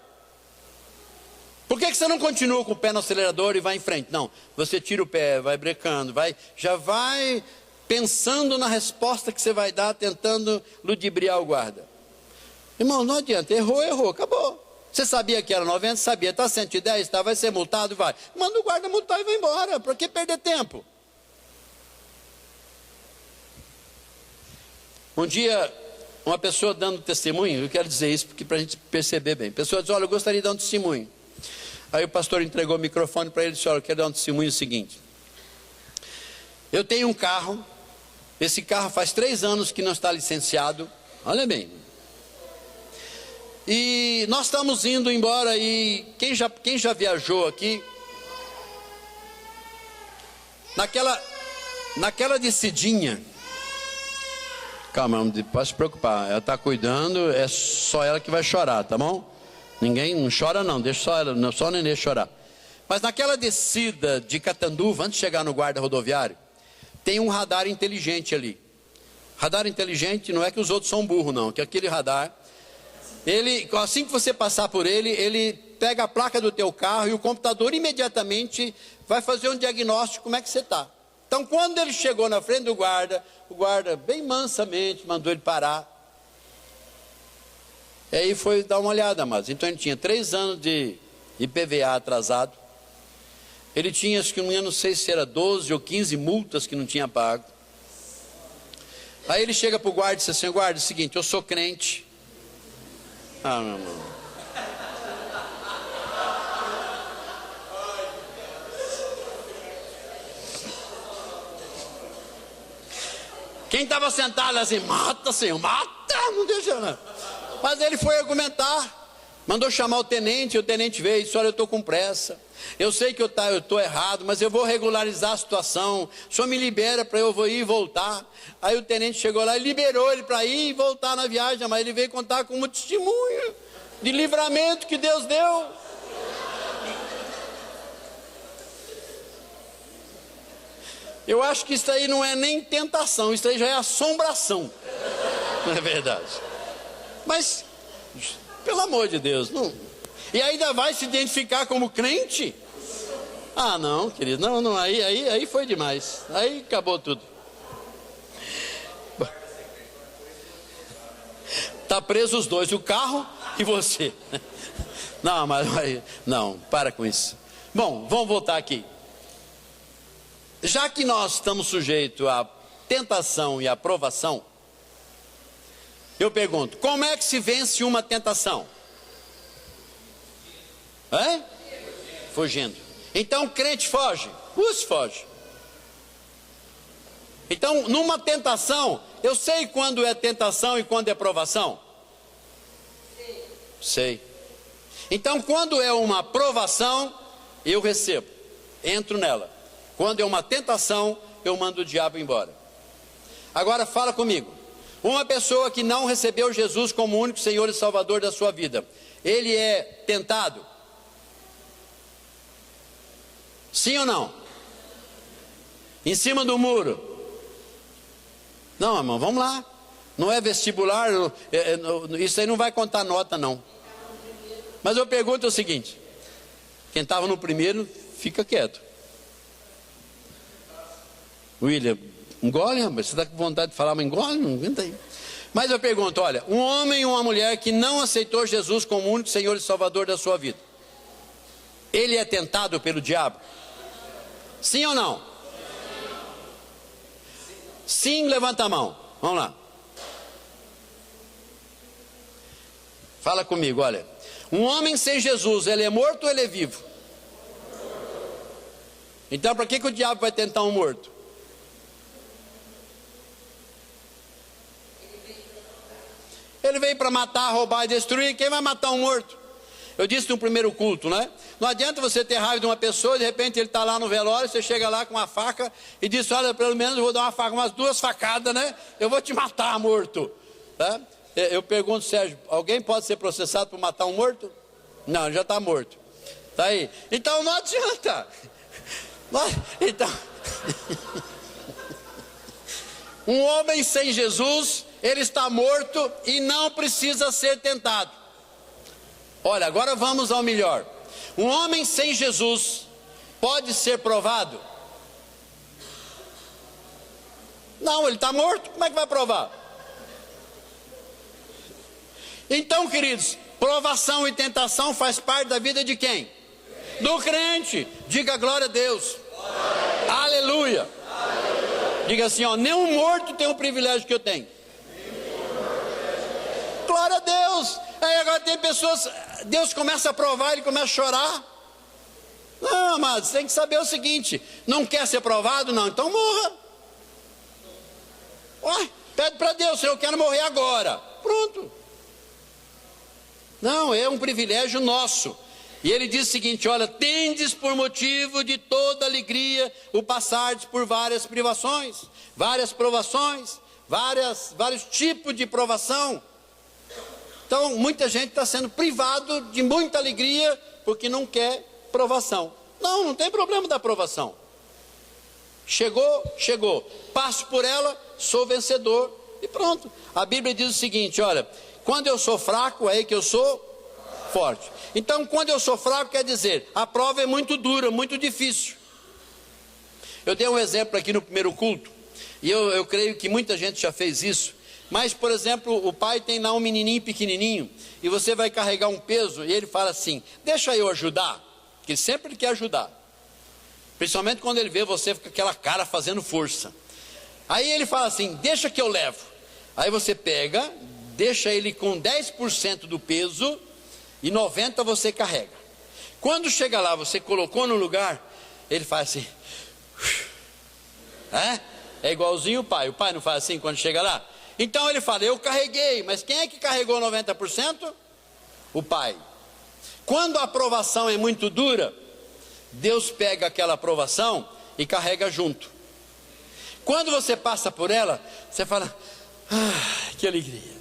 Por que você não continua com o pé no acelerador e vai em frente? Não, você tira o pé, vai brecando, já vai pensando na resposta que você vai dar, tentando ludibriar o guarda. Irmão, não adianta, errou, acabou. Você sabia que era 90, sabia, está 110, tá, vai ser multado, vai. Manda o guarda multar e vai embora, para que perder tempo? Um dia, uma pessoa dando testemunho, eu quero dizer isso porque para a gente perceber bem. A pessoa diz: olha, eu gostaria de dar um testemunho. Aí o pastor entregou o microfone para ele e disse: olha, eu quero dar um testemunho seguinte. Eu tenho um carro, esse carro faz 3 anos que não está licenciado, olha bem. E nós estamos indo embora, e quem já viajou aqui, naquela descidinha, calma, não pode se preocupar, ela está cuidando, é só ela que vai chorar, tá bom? Ninguém, não chora não, deixa só ela, não, só o nenê chorar. Mas naquela descida de Catanduva, antes de chegar no guarda rodoviário, tem um radar inteligente ali. Radar inteligente não é que os outros são burros não, que aquele radar, ele, assim que você passar por ele, ele pega a placa do teu carro e o computador imediatamente vai fazer um diagnóstico como é que você está. Então quando ele chegou na frente do guarda, o guarda bem mansamente mandou ele parar. E aí foi dar uma olhada, mas então ele tinha 3 anos de IPVA atrasado. Ele tinha, acho que não sei se era 12 ou 15 multas que não tinha pago. Aí ele chega para o guarda e diz assim: guarda, é o seguinte, eu sou crente. Ah, meu irmão. Quem estava sentado assim: mata, Senhor, mata, não deixa não. Mas ele foi argumentar, mandou chamar o tenente veio e disse: olha, eu estou com pressa, eu sei que eu estou errado, mas eu vou regularizar a situação, o senhor me libera para eu ir e voltar. Aí o tenente chegou lá e liberou ele para ir e voltar na viagem, mas ele veio contar com um testemunho de livramento que Deus deu. Eu acho que isso aí não é nem tentação, isso aí já é assombração. Não é verdade? Mas, pelo amor de Deus, não. E ainda vai se identificar como crente? Ah, não, querido, não, aí foi demais. Aí acabou tudo. Tá preso os dois, o carro e você. Não, mas não, para com isso. Bom, vamos voltar aqui. Já que nós estamos sujeitos à tentação e à provação, eu pergunto, como é que se vence uma tentação? Fugindo. Então crente foge? Foge. Então, numa tentação, eu sei quando é tentação e quando é provação? Sei. Então, quando é uma provação, eu recebo, entro nela. Quando é uma tentação, eu mando o diabo embora. Agora fala comigo. Uma pessoa que não recebeu Jesus como único Senhor e Salvador da sua vida, ele é tentado? Sim ou não? Em cima do muro? Não, irmão, vamos lá. Não é vestibular, isso aí não vai contar nota, não. Mas eu pergunto o seguinte: quem estava no primeiro, fica quieto. William, engole, rapaz, você está com vontade de falar, mas engole, não aguenta aí. Mas eu pergunto, olha, um homem e uma mulher que não aceitou Jesus como único Senhor e Salvador da sua vida, ele é tentado pelo diabo? Sim ou não? Sim, levanta a mão. Vamos lá. Fala comigo, olha. Um homem sem Jesus, ele é morto ou ele é vivo? Então, para que o diabo vai tentar um morto? Ele veio para matar, roubar e destruir. Quem vai matar um morto? Eu disse no primeiro culto, né? Não adianta você ter raiva de uma pessoa, de repente ele está lá no velório, você chega lá com uma faca e diz, olha, pelo menos eu vou dar uma faca, umas 2 facadas, né? Eu vou te matar, morto. Tá? Eu pergunto, Sérgio, alguém pode ser processado por matar um morto? Não, ele já está morto. Tá aí. Então não adianta. Então, um homem sem Jesus, ele está morto e não precisa ser tentado. Olha, agora vamos ao melhor. Um homem sem Jesus pode ser provado? Não, ele está morto, como é que vai provar? Então, queridos, provação e tentação faz parte da vida de quem? Do crente. Diga glória a Deus. Aleluia. Diga assim, ó, nenhum morto tem o privilégio que eu tenho. Glória a Deus. Aí agora tem pessoas, Deus começa a provar, ele começa a chorar. Não, mas tem que saber o seguinte: não quer ser provado? Não, então morra. Ué, pede para Deus, eu quero morrer agora. Pronto. Não, é um privilégio nosso. E ele diz o seguinte, olha, tendes por motivo de toda alegria o passardes por várias privações, várias provações, vários tipos de provação. Então, muita gente está sendo privado de muita alegria porque não quer provação. Não tem problema da provação. Chegou. Passo por ela, sou vencedor e pronto. A Bíblia diz o seguinte, olha, quando eu sou fraco, é aí que eu sou forte. Então, quando eu sou fraco, quer dizer, a prova é muito dura, muito difícil. Eu dei um exemplo aqui no primeiro culto, e eu creio que muita gente já fez isso. Mas, por exemplo, o pai tem lá um menininho pequenininho, e você vai carregar um peso, e ele fala assim, deixa eu ajudar, porque ele sempre quer ajudar. Principalmente quando ele vê você com aquela cara fazendo força. Aí ele fala assim, deixa que eu levo. Aí você pega, deixa ele com 10% do peso, e 90% você carrega. Quando chega lá, você colocou no lugar, ele faz assim, é igualzinho o pai não faz assim quando chega lá? Então ele fala, eu carreguei, mas quem é que carregou 90%? O pai. Quando a provação é muito dura, Deus pega aquela provação e carrega junto. Quando você passa por ela, você fala, que alegria.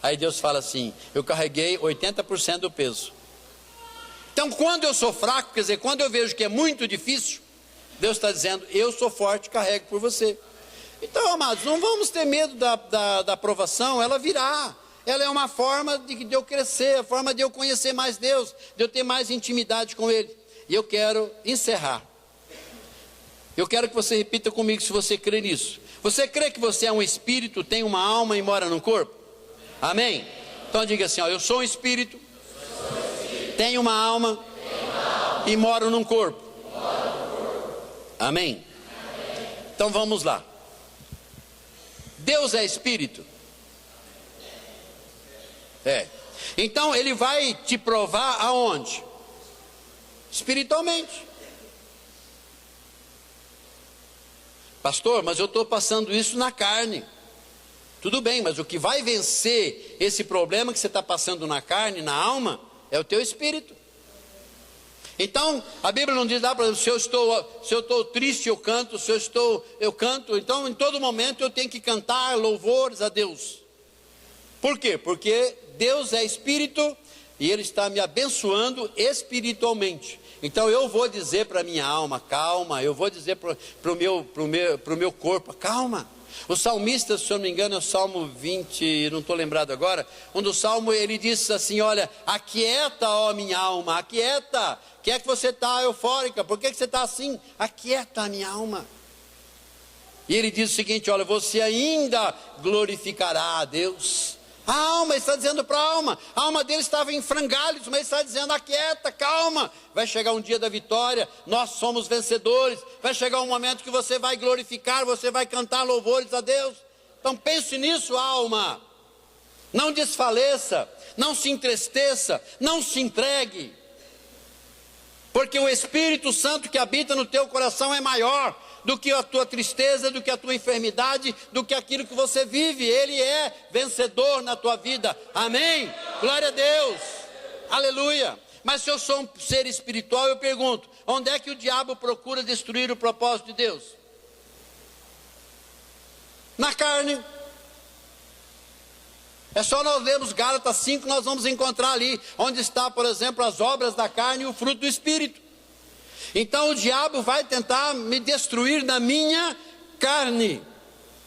Aí Deus fala assim, eu carreguei 80% do peso. Então quando eu sou fraco, quer dizer, quando eu vejo que é muito difícil, Deus está dizendo, eu sou forte, carrego por você. Então, amados, não vamos ter medo da provação, ela virá. Ela é uma forma de eu crescer, a forma de eu conhecer mais Deus, de eu ter mais intimidade com Ele. E eu quero encerrar. Eu quero que você repita comigo se você crê nisso. Você crê que você é um espírito, tem uma alma e mora no corpo? Amém? Então diga assim, ó, eu sou um espírito, tenho uma alma e moro num corpo. Amém? Então vamos lá. Deus é espírito? É. Então ele vai te provar aonde? Espiritualmente. Pastor, mas eu estou passando isso na carne. Tudo bem, mas o que vai vencer esse problema que você está passando na carne, na alma, é o teu espírito. Então, a Bíblia não diz lá, por exemplo, se eu estou triste, eu canto, eu canto. Então, em todo momento eu tenho que cantar louvores a Deus. Por quê? Porque Deus é espírito e Ele está me abençoando espiritualmente. Então eu vou dizer para a minha alma, calma. Eu vou dizer para o meu corpo, calma. O salmista, se eu não me engano, é o Salmo 20, não estou lembrado agora. Um dos salmos, ele diz assim, olha, aquieta, ó minha alma, aquieta. Que é que você está eufórica? Por que você está assim? Aquieta a minha alma. E ele diz o seguinte, olha, você ainda glorificará a Deus. A alma está dizendo para a alma dele estava em frangalhos, mas está dizendo, aquieta, calma, vai chegar um dia da vitória, nós somos vencedores, vai chegar um momento que você vai glorificar, você vai cantar louvores a Deus. Então pense nisso, alma, não desfaleça, não se entristeça, não se entregue, porque o Espírito Santo que habita no teu coração é maior do que a tua tristeza, do que a tua enfermidade, do que aquilo que você vive. Ele é vencedor na tua vida, amém? Glória a Deus, aleluia. Mas se eu sou um ser espiritual, eu pergunto, onde é que o diabo procura destruir o propósito de Deus? Na carne. É só nós lermos Gálatas 5, nós vamos encontrar ali, onde está, por exemplo, as obras da carne e o fruto do Espírito. Então o diabo vai tentar me destruir na minha carne.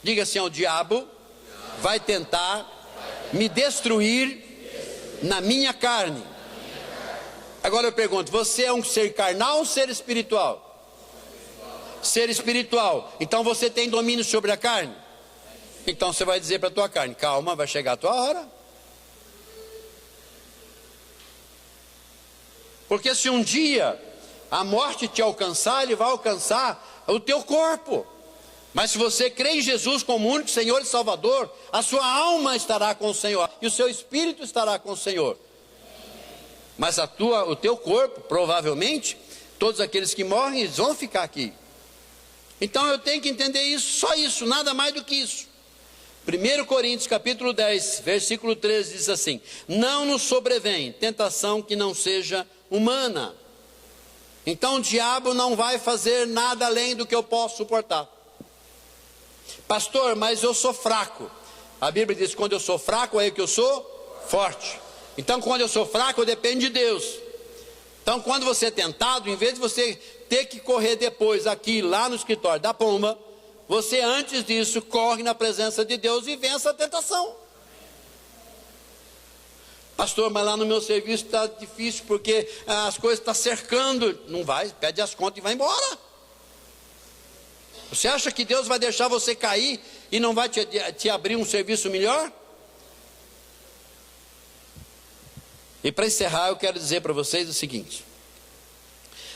Diga assim, o diabo vai tentar me destruir na minha carne. Agora eu pergunto, você é um ser carnal ou um ser espiritual? Ser espiritual. Então você tem domínio sobre a carne? Então você vai dizer para a tua carne, calma, vai chegar a tua hora. Porque se um dia a morte te alcançar, ele vai alcançar o teu corpo. Mas se você crê em Jesus como único Senhor e Salvador, a sua alma estará com o Senhor e o seu espírito estará com o Senhor. Mas o teu corpo, provavelmente, todos aqueles que morrem, eles vão ficar aqui. Então eu tenho que entender isso, só isso, nada mais do que isso. 1 Coríntios capítulo 10, versículo 13 diz assim, não nos sobrevém tentação que não seja humana. Então o diabo não vai fazer nada além do que eu posso suportar. Pastor, mas eu sou fraco. A Bíblia diz que quando eu sou fraco é que eu sou forte. Então quando eu sou fraco eu dependo de Deus. Então quando você é tentado, em vez de você ter que correr depois aqui, lá no escritório da pomba, você antes disso corre na presença de Deus e vença a tentação. Pastor, mas lá no meu serviço está difícil porque as coisas estão cercando. Não vai, pede as contas e vai embora. Você acha que Deus vai deixar você cair e não vai te abrir um serviço melhor? E para encerrar eu quero dizer para vocês o seguinte.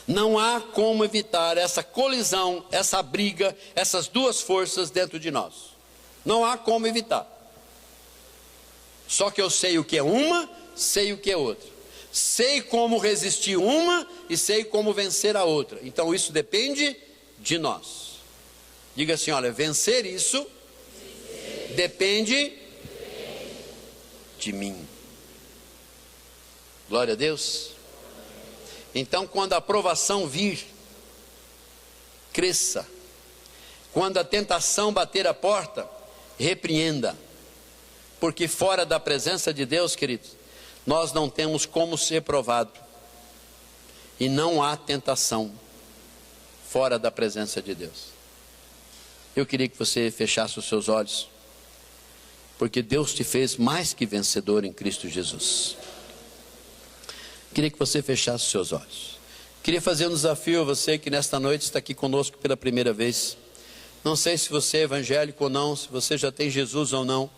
Não há como evitar essa colisão, essa briga, essas duas forças dentro de nós. Não há como evitar. Só que eu sei o que é uma, sei o que é outra. Sei como resistir uma e sei como vencer a outra. Então isso depende de nós. Diga assim, olha, vencer isso depende de mim. Glória a Deus. Então quando a provação vir, cresça. Quando a tentação bater a porta, repreenda. Porque fora da presença de Deus, queridos, nós não temos como ser provado. E não há tentação fora da presença de Deus. Eu queria que você fechasse os seus olhos, porque Deus te fez mais que vencedor em Cristo Jesus. Queria que você fechasse os seus olhos. Queria fazer um desafio a você que nesta noite está aqui conosco pela primeira vez. Não sei se você é evangélico ou não, se você já tem Jesus ou não.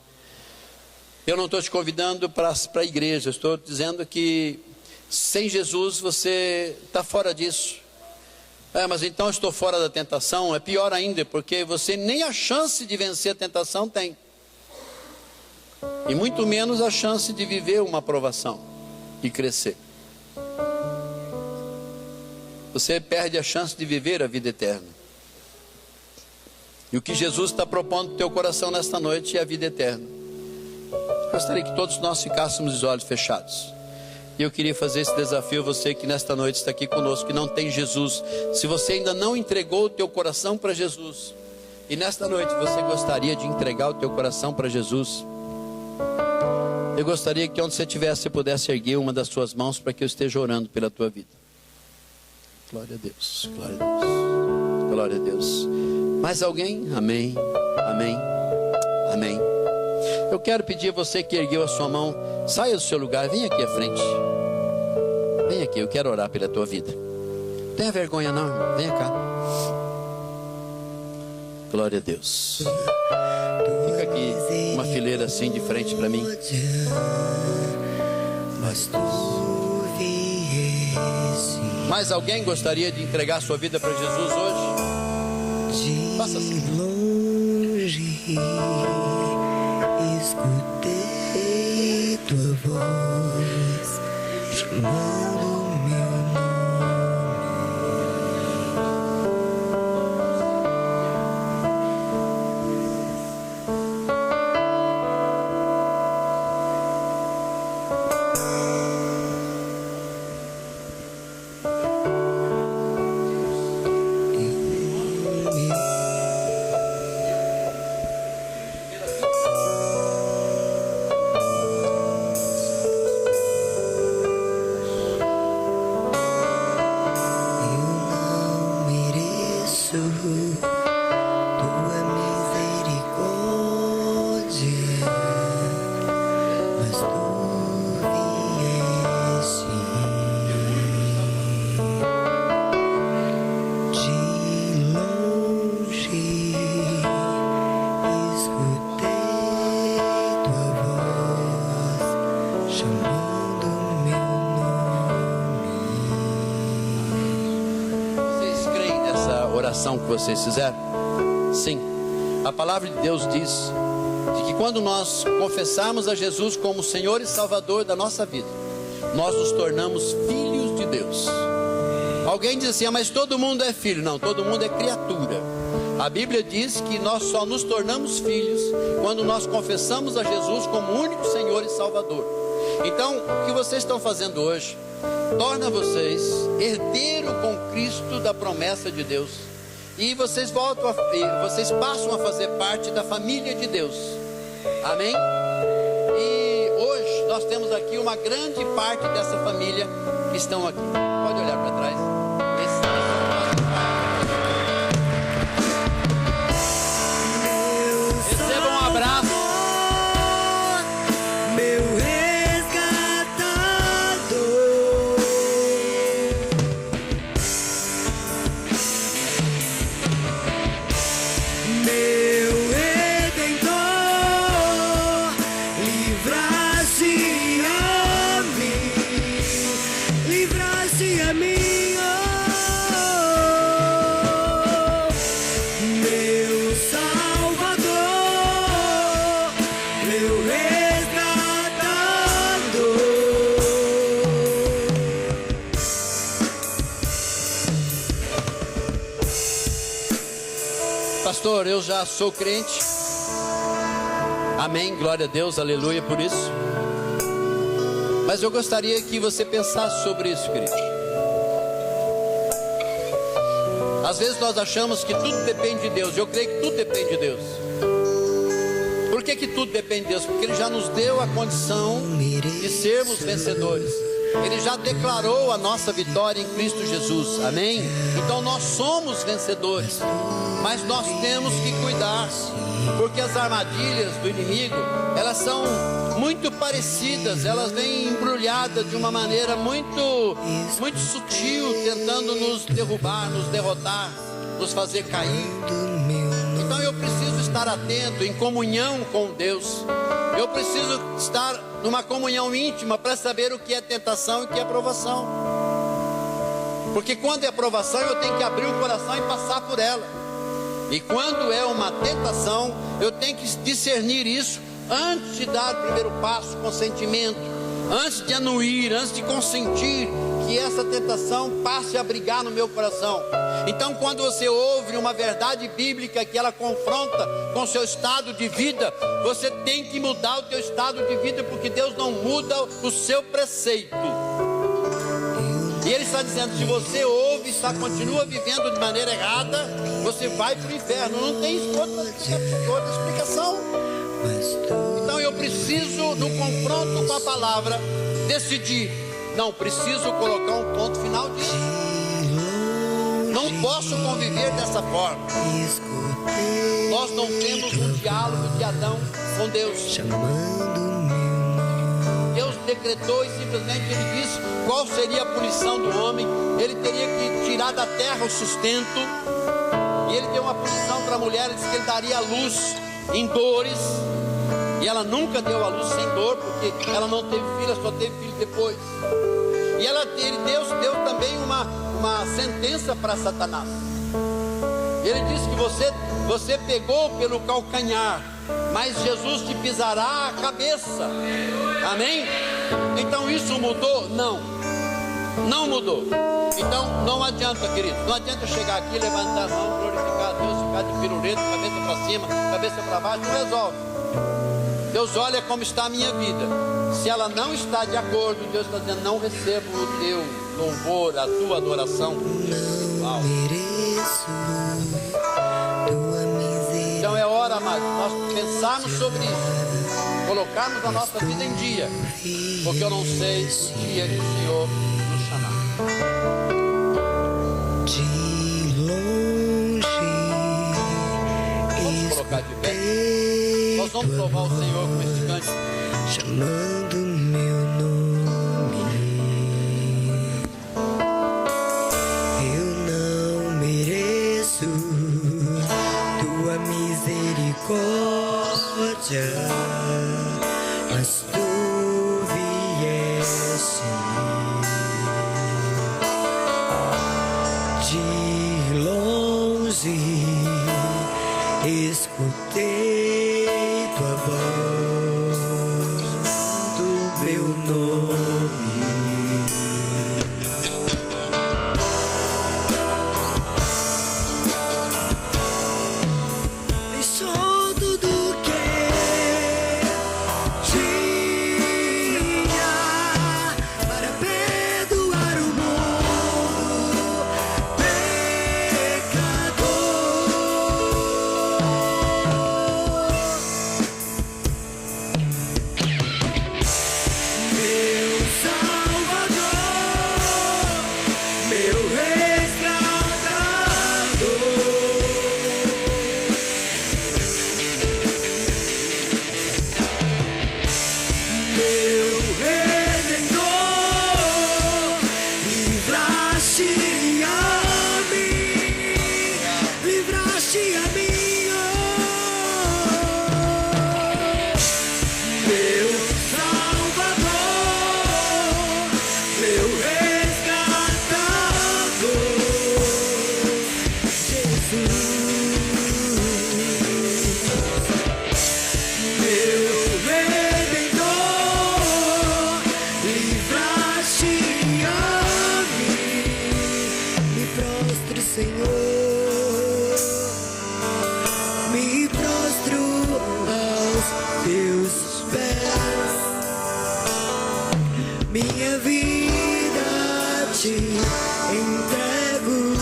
Eu não estou te convidando para a igreja, estou dizendo que sem Jesus você está fora disso. Mas então eu estou fora da tentação. É pior ainda, porque você nem a chance de vencer a tentação tem. E muito menos a chance de viver uma provação e crescer. Você perde a chance de viver a vida eterna. E o que Jesus está propondo no teu coração nesta noite é a vida eterna. Gostaria que todos nós ficássemos os olhos fechados. E eu queria fazer esse desafio a você que nesta noite está aqui conosco, que não tem Jesus. Se você ainda não entregou o teu coração para Jesus, e nesta noite você gostaria de entregar o teu coração para Jesus, eu gostaria que onde você estivesse, você pudesse erguer uma das suas mãos para que eu esteja orando pela tua vida. Glória a Deus, glória a Deus, glória a Deus. Mais alguém? Amém, amém, amém. Eu quero pedir a você que ergueu a sua mão, saia do seu lugar, vem aqui à frente. Vem aqui, eu quero orar pela tua vida. Não tenha vergonha não, irmão, vem cá. Glória a Deus. Fica aqui, uma fileira assim de frente para mim. Mais alguém gostaria de entregar sua vida para Jesus hoje? Faça assim. Escutei tua voz chamando meu Que vocês fizeram? Sim. A palavra de Deus diz de que quando nós confessarmos a Jesus como Senhor e Salvador da nossa vida, nós nos tornamos filhos de Deus. Alguém diz assim, mas todo mundo é filho. Não, todo mundo é criatura. A Bíblia diz que nós só nos tornamos filhos quando nós confessamos a Jesus como único Senhor e Salvador. Então, o que vocês estão fazendo hoje torna vocês herdeiro com Cristo da promessa de Deus. E vocês vocês passam a fazer parte da família de Deus. Amém? E hoje nós temos aqui uma grande parte dessa família que estão aqui. Pode olhar para trás. Recebam um abraço. Pastor, eu já sou crente. Amém, glória a Deus, aleluia por isso. Mas eu gostaria que você pensasse sobre isso, querido. Às vezes nós achamos que tudo depende de Deus. Eu creio que tudo depende de Deus. Por que tudo depende de Deus? Porque Ele já nos deu a condição de sermos vencedores. Ele já declarou a nossa vitória em Cristo Jesus, amém? Então nós somos vencedores, mas nós temos que cuidar, porque as armadilhas do inimigo, elas são muito parecidas, elas vêm embrulhadas de uma maneira muito sutil, tentando nos derrubar, nos derrotar, nos fazer cair. Então eu preciso estar atento, em comunhão com Deus. Eu preciso estar numa comunhão íntima para saber o que é tentação e o que é provação. Porque quando é provação, eu tenho que abrir o coração e passar por ela. E quando é uma tentação, eu tenho que discernir isso antes de dar o primeiro passo, consentimento, antes de anuir, antes de consentir que essa tentação passe a brigar no meu coração. Então, quando você ouve uma verdade bíblica que ela confronta com o seu estado de vida, você tem que mudar o teu estado de vida, porque Deus não muda o seu preceito. E Ele está dizendo, se você ouve e continua vivendo de maneira errada, você vai para o inferno. Não tem outra explicação. Então eu preciso, no confronto com a palavra, decidir. Não, preciso colocar um ponto final disso. Não posso conviver dessa forma. Nós não temos um diálogo de Adão com Deus. Deus decretou e simplesmente Ele disse qual seria a punição do homem. Ele teria que tirar da terra o sustento. E Ele deu uma punição para a mulher. Ele disse que Ele daria a luz em dores. E ela nunca deu a luz sem dor, porque ela não teve filho, só teve filho depois. E Deus deu também uma sentença para Satanás. Ele disse que você pegou pelo calcanhar, mas Jesus te pisará a cabeça. Amém? Então isso mudou? Não. Não mudou. Então não adianta, querido. Não adianta eu chegar aqui, levantar a mão, glorificar a Deus, ficar de piruleta, cabeça para cima, cabeça para baixo, não resolve. Deus olha como está a minha vida. Se ela não está de acordo, Deus está dizendo, não recebo o teu louvor, a tua adoração. Uau. Então é hora, amados, nós pensarmos sobre isso, colocarmos a nossa vida em dia, porque eu não sei o dia que o Senhor nos chamar. De longe, vamos colocar de pé. Nós vamos louvar o Senhor com esse cântico, chamando meu nome. Eu não mereço tua misericórdia, mas tu vieste de longe, escutei tua voz do meu nome. Deixou tudo que tinha para perdoar o mundo pecador. Meu Salvador, meu resgatador, meu redentor, livraste a mim, livraste a mim, meu Salvador, meu resgatador, Jesus. Meu redentor, livraste a mim. Me prostro, Senhor, me prostro aos teus pés. Minha vida te entrego.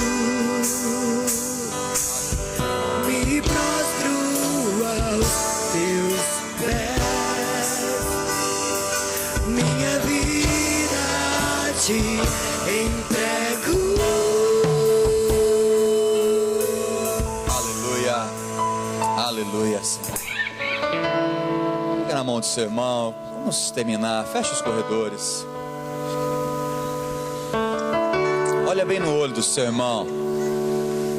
Me prostro aos teus pés. Minha vida te entrego. Aleluia, aleluia, Senhor. Fica na mão do seu irmão. Vamos terminar. Fecha os corredores. Olha bem no olho do seu irmão.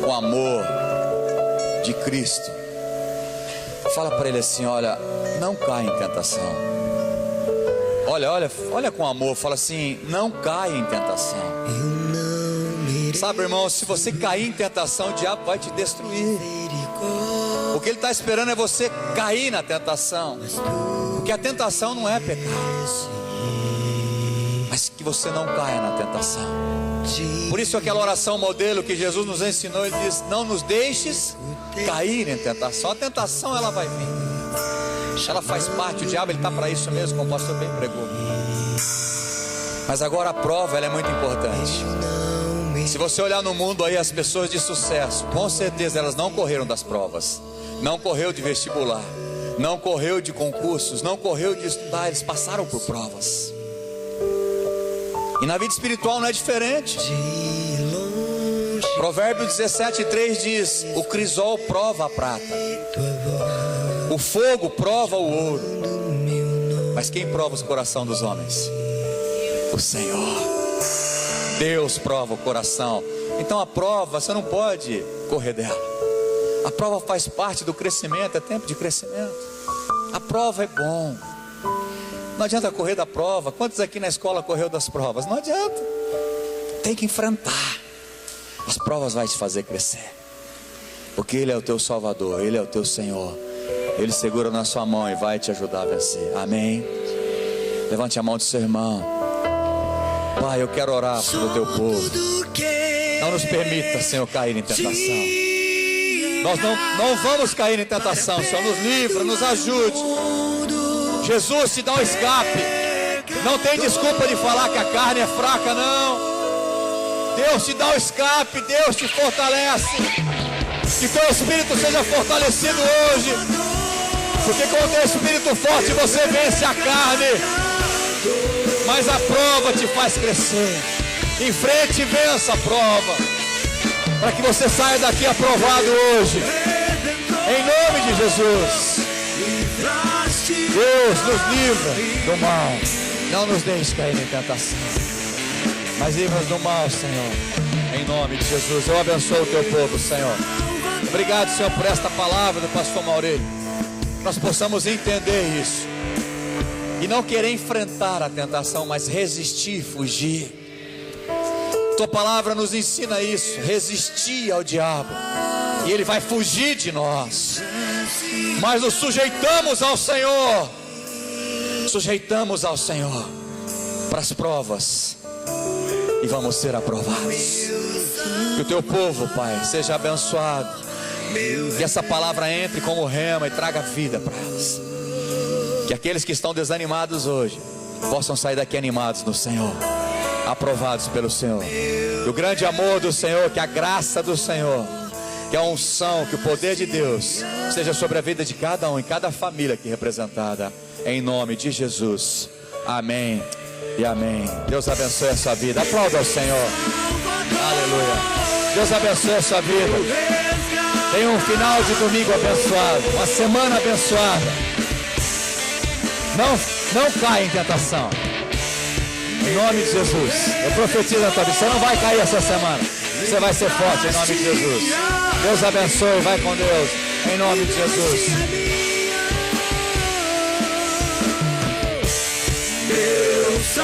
O amor de Cristo. Fala para ele assim: olha, não caia em tentação. Olha com amor. Fala assim: não caia em tentação. Sabe, irmão, se você cair em tentação, o diabo vai te destruir. O que ele está esperando é você cair na tentação. Porque a tentação não é pecado, mas que você não caia na tentação. Por isso aquela oração modelo que Jesus nos ensinou, ele diz: não nos deixes cair em tentação. A tentação, ela vai vir, ela faz parte, o diabo ele está para isso mesmo, como o pastor bem pregou. Mas agora a prova, ela é muito importante. Se você olhar no mundo aí, as pessoas de sucesso, com certeza elas não correram das provas, não correu de vestibular, não correu de concursos, não correu de estudar, eles passaram por provas. E na vida espiritual não é diferente. Provérbios 17:3 diz: o crisol prova a prata, o fogo prova o ouro, mas quem prova o coração dos homens? O Senhor. Deus prova o coração. Então a prova, você não pode correr dela. A prova faz parte do crescimento, é tempo de crescimento. A prova é bom. Não adianta correr da prova. Quantos aqui na escola correu das provas? Não adianta. Tem que enfrentar. As provas vão te fazer crescer. Porque Ele é o teu Salvador, Ele é o teu Senhor. Ele segura na sua mão e vai te ajudar a vencer. Amém? Levante a mão do seu irmão. Pai, eu quero orar pelo teu povo. Não nos permita, Senhor, cair em tentação. Nós não vamos cair em tentação. Senhor, nos livra, nos ajude. Jesus, te dá um escape. Não tem desculpa de falar que a carne é fraca, não. Deus te dá um escape. Deus te fortalece. Que teu espírito seja fortalecido hoje. Porque com o teu espírito forte você vence a carne. Mas a prova te faz crescer. Enfrente e vença a prova, para que você saia daqui aprovado hoje. Em nome de Jesus. Deus nos livra do mal. Não nos deixe cair em tentação, mas livra-nos do mal, Senhor. Em nome de Jesus. Eu abençoo o teu povo, Senhor. Obrigado, Senhor, por esta palavra do pastor Maurílio. Nós possamos entender isso e não querer enfrentar a tentação, mas resistir, fugir. Tua palavra nos ensina isso: resistir ao diabo e ele vai fugir de nós. Mas nos sujeitamos ao Senhor. Sujeitamos ao Senhor para as provas e vamos ser aprovados. Que o teu povo, Pai, seja abençoado. Que essa palavra entre como rema e traga vida para elas. Que aqueles que estão desanimados hoje possam sair daqui animados no Senhor, aprovados pelo Senhor. Que o grande amor do Senhor, que a graça do Senhor, que a unção, que o poder de Deus seja sobre a vida de cada um, em cada família aqui representada, em nome de Jesus. Amém e amém. Deus abençoe a sua vida. Aplauda ao Senhor. Aleluia. Deus abençoe a sua vida. Tenha um final de domingo abençoado, uma semana abençoada. Não caia em tentação. Em nome de Jesus. Eu profetizo a tua vida. Você não vai cair essa semana. Você vai ser forte em nome de Jesus. Deus abençoe. Vai com Deus. Em nome de Jesus. Deus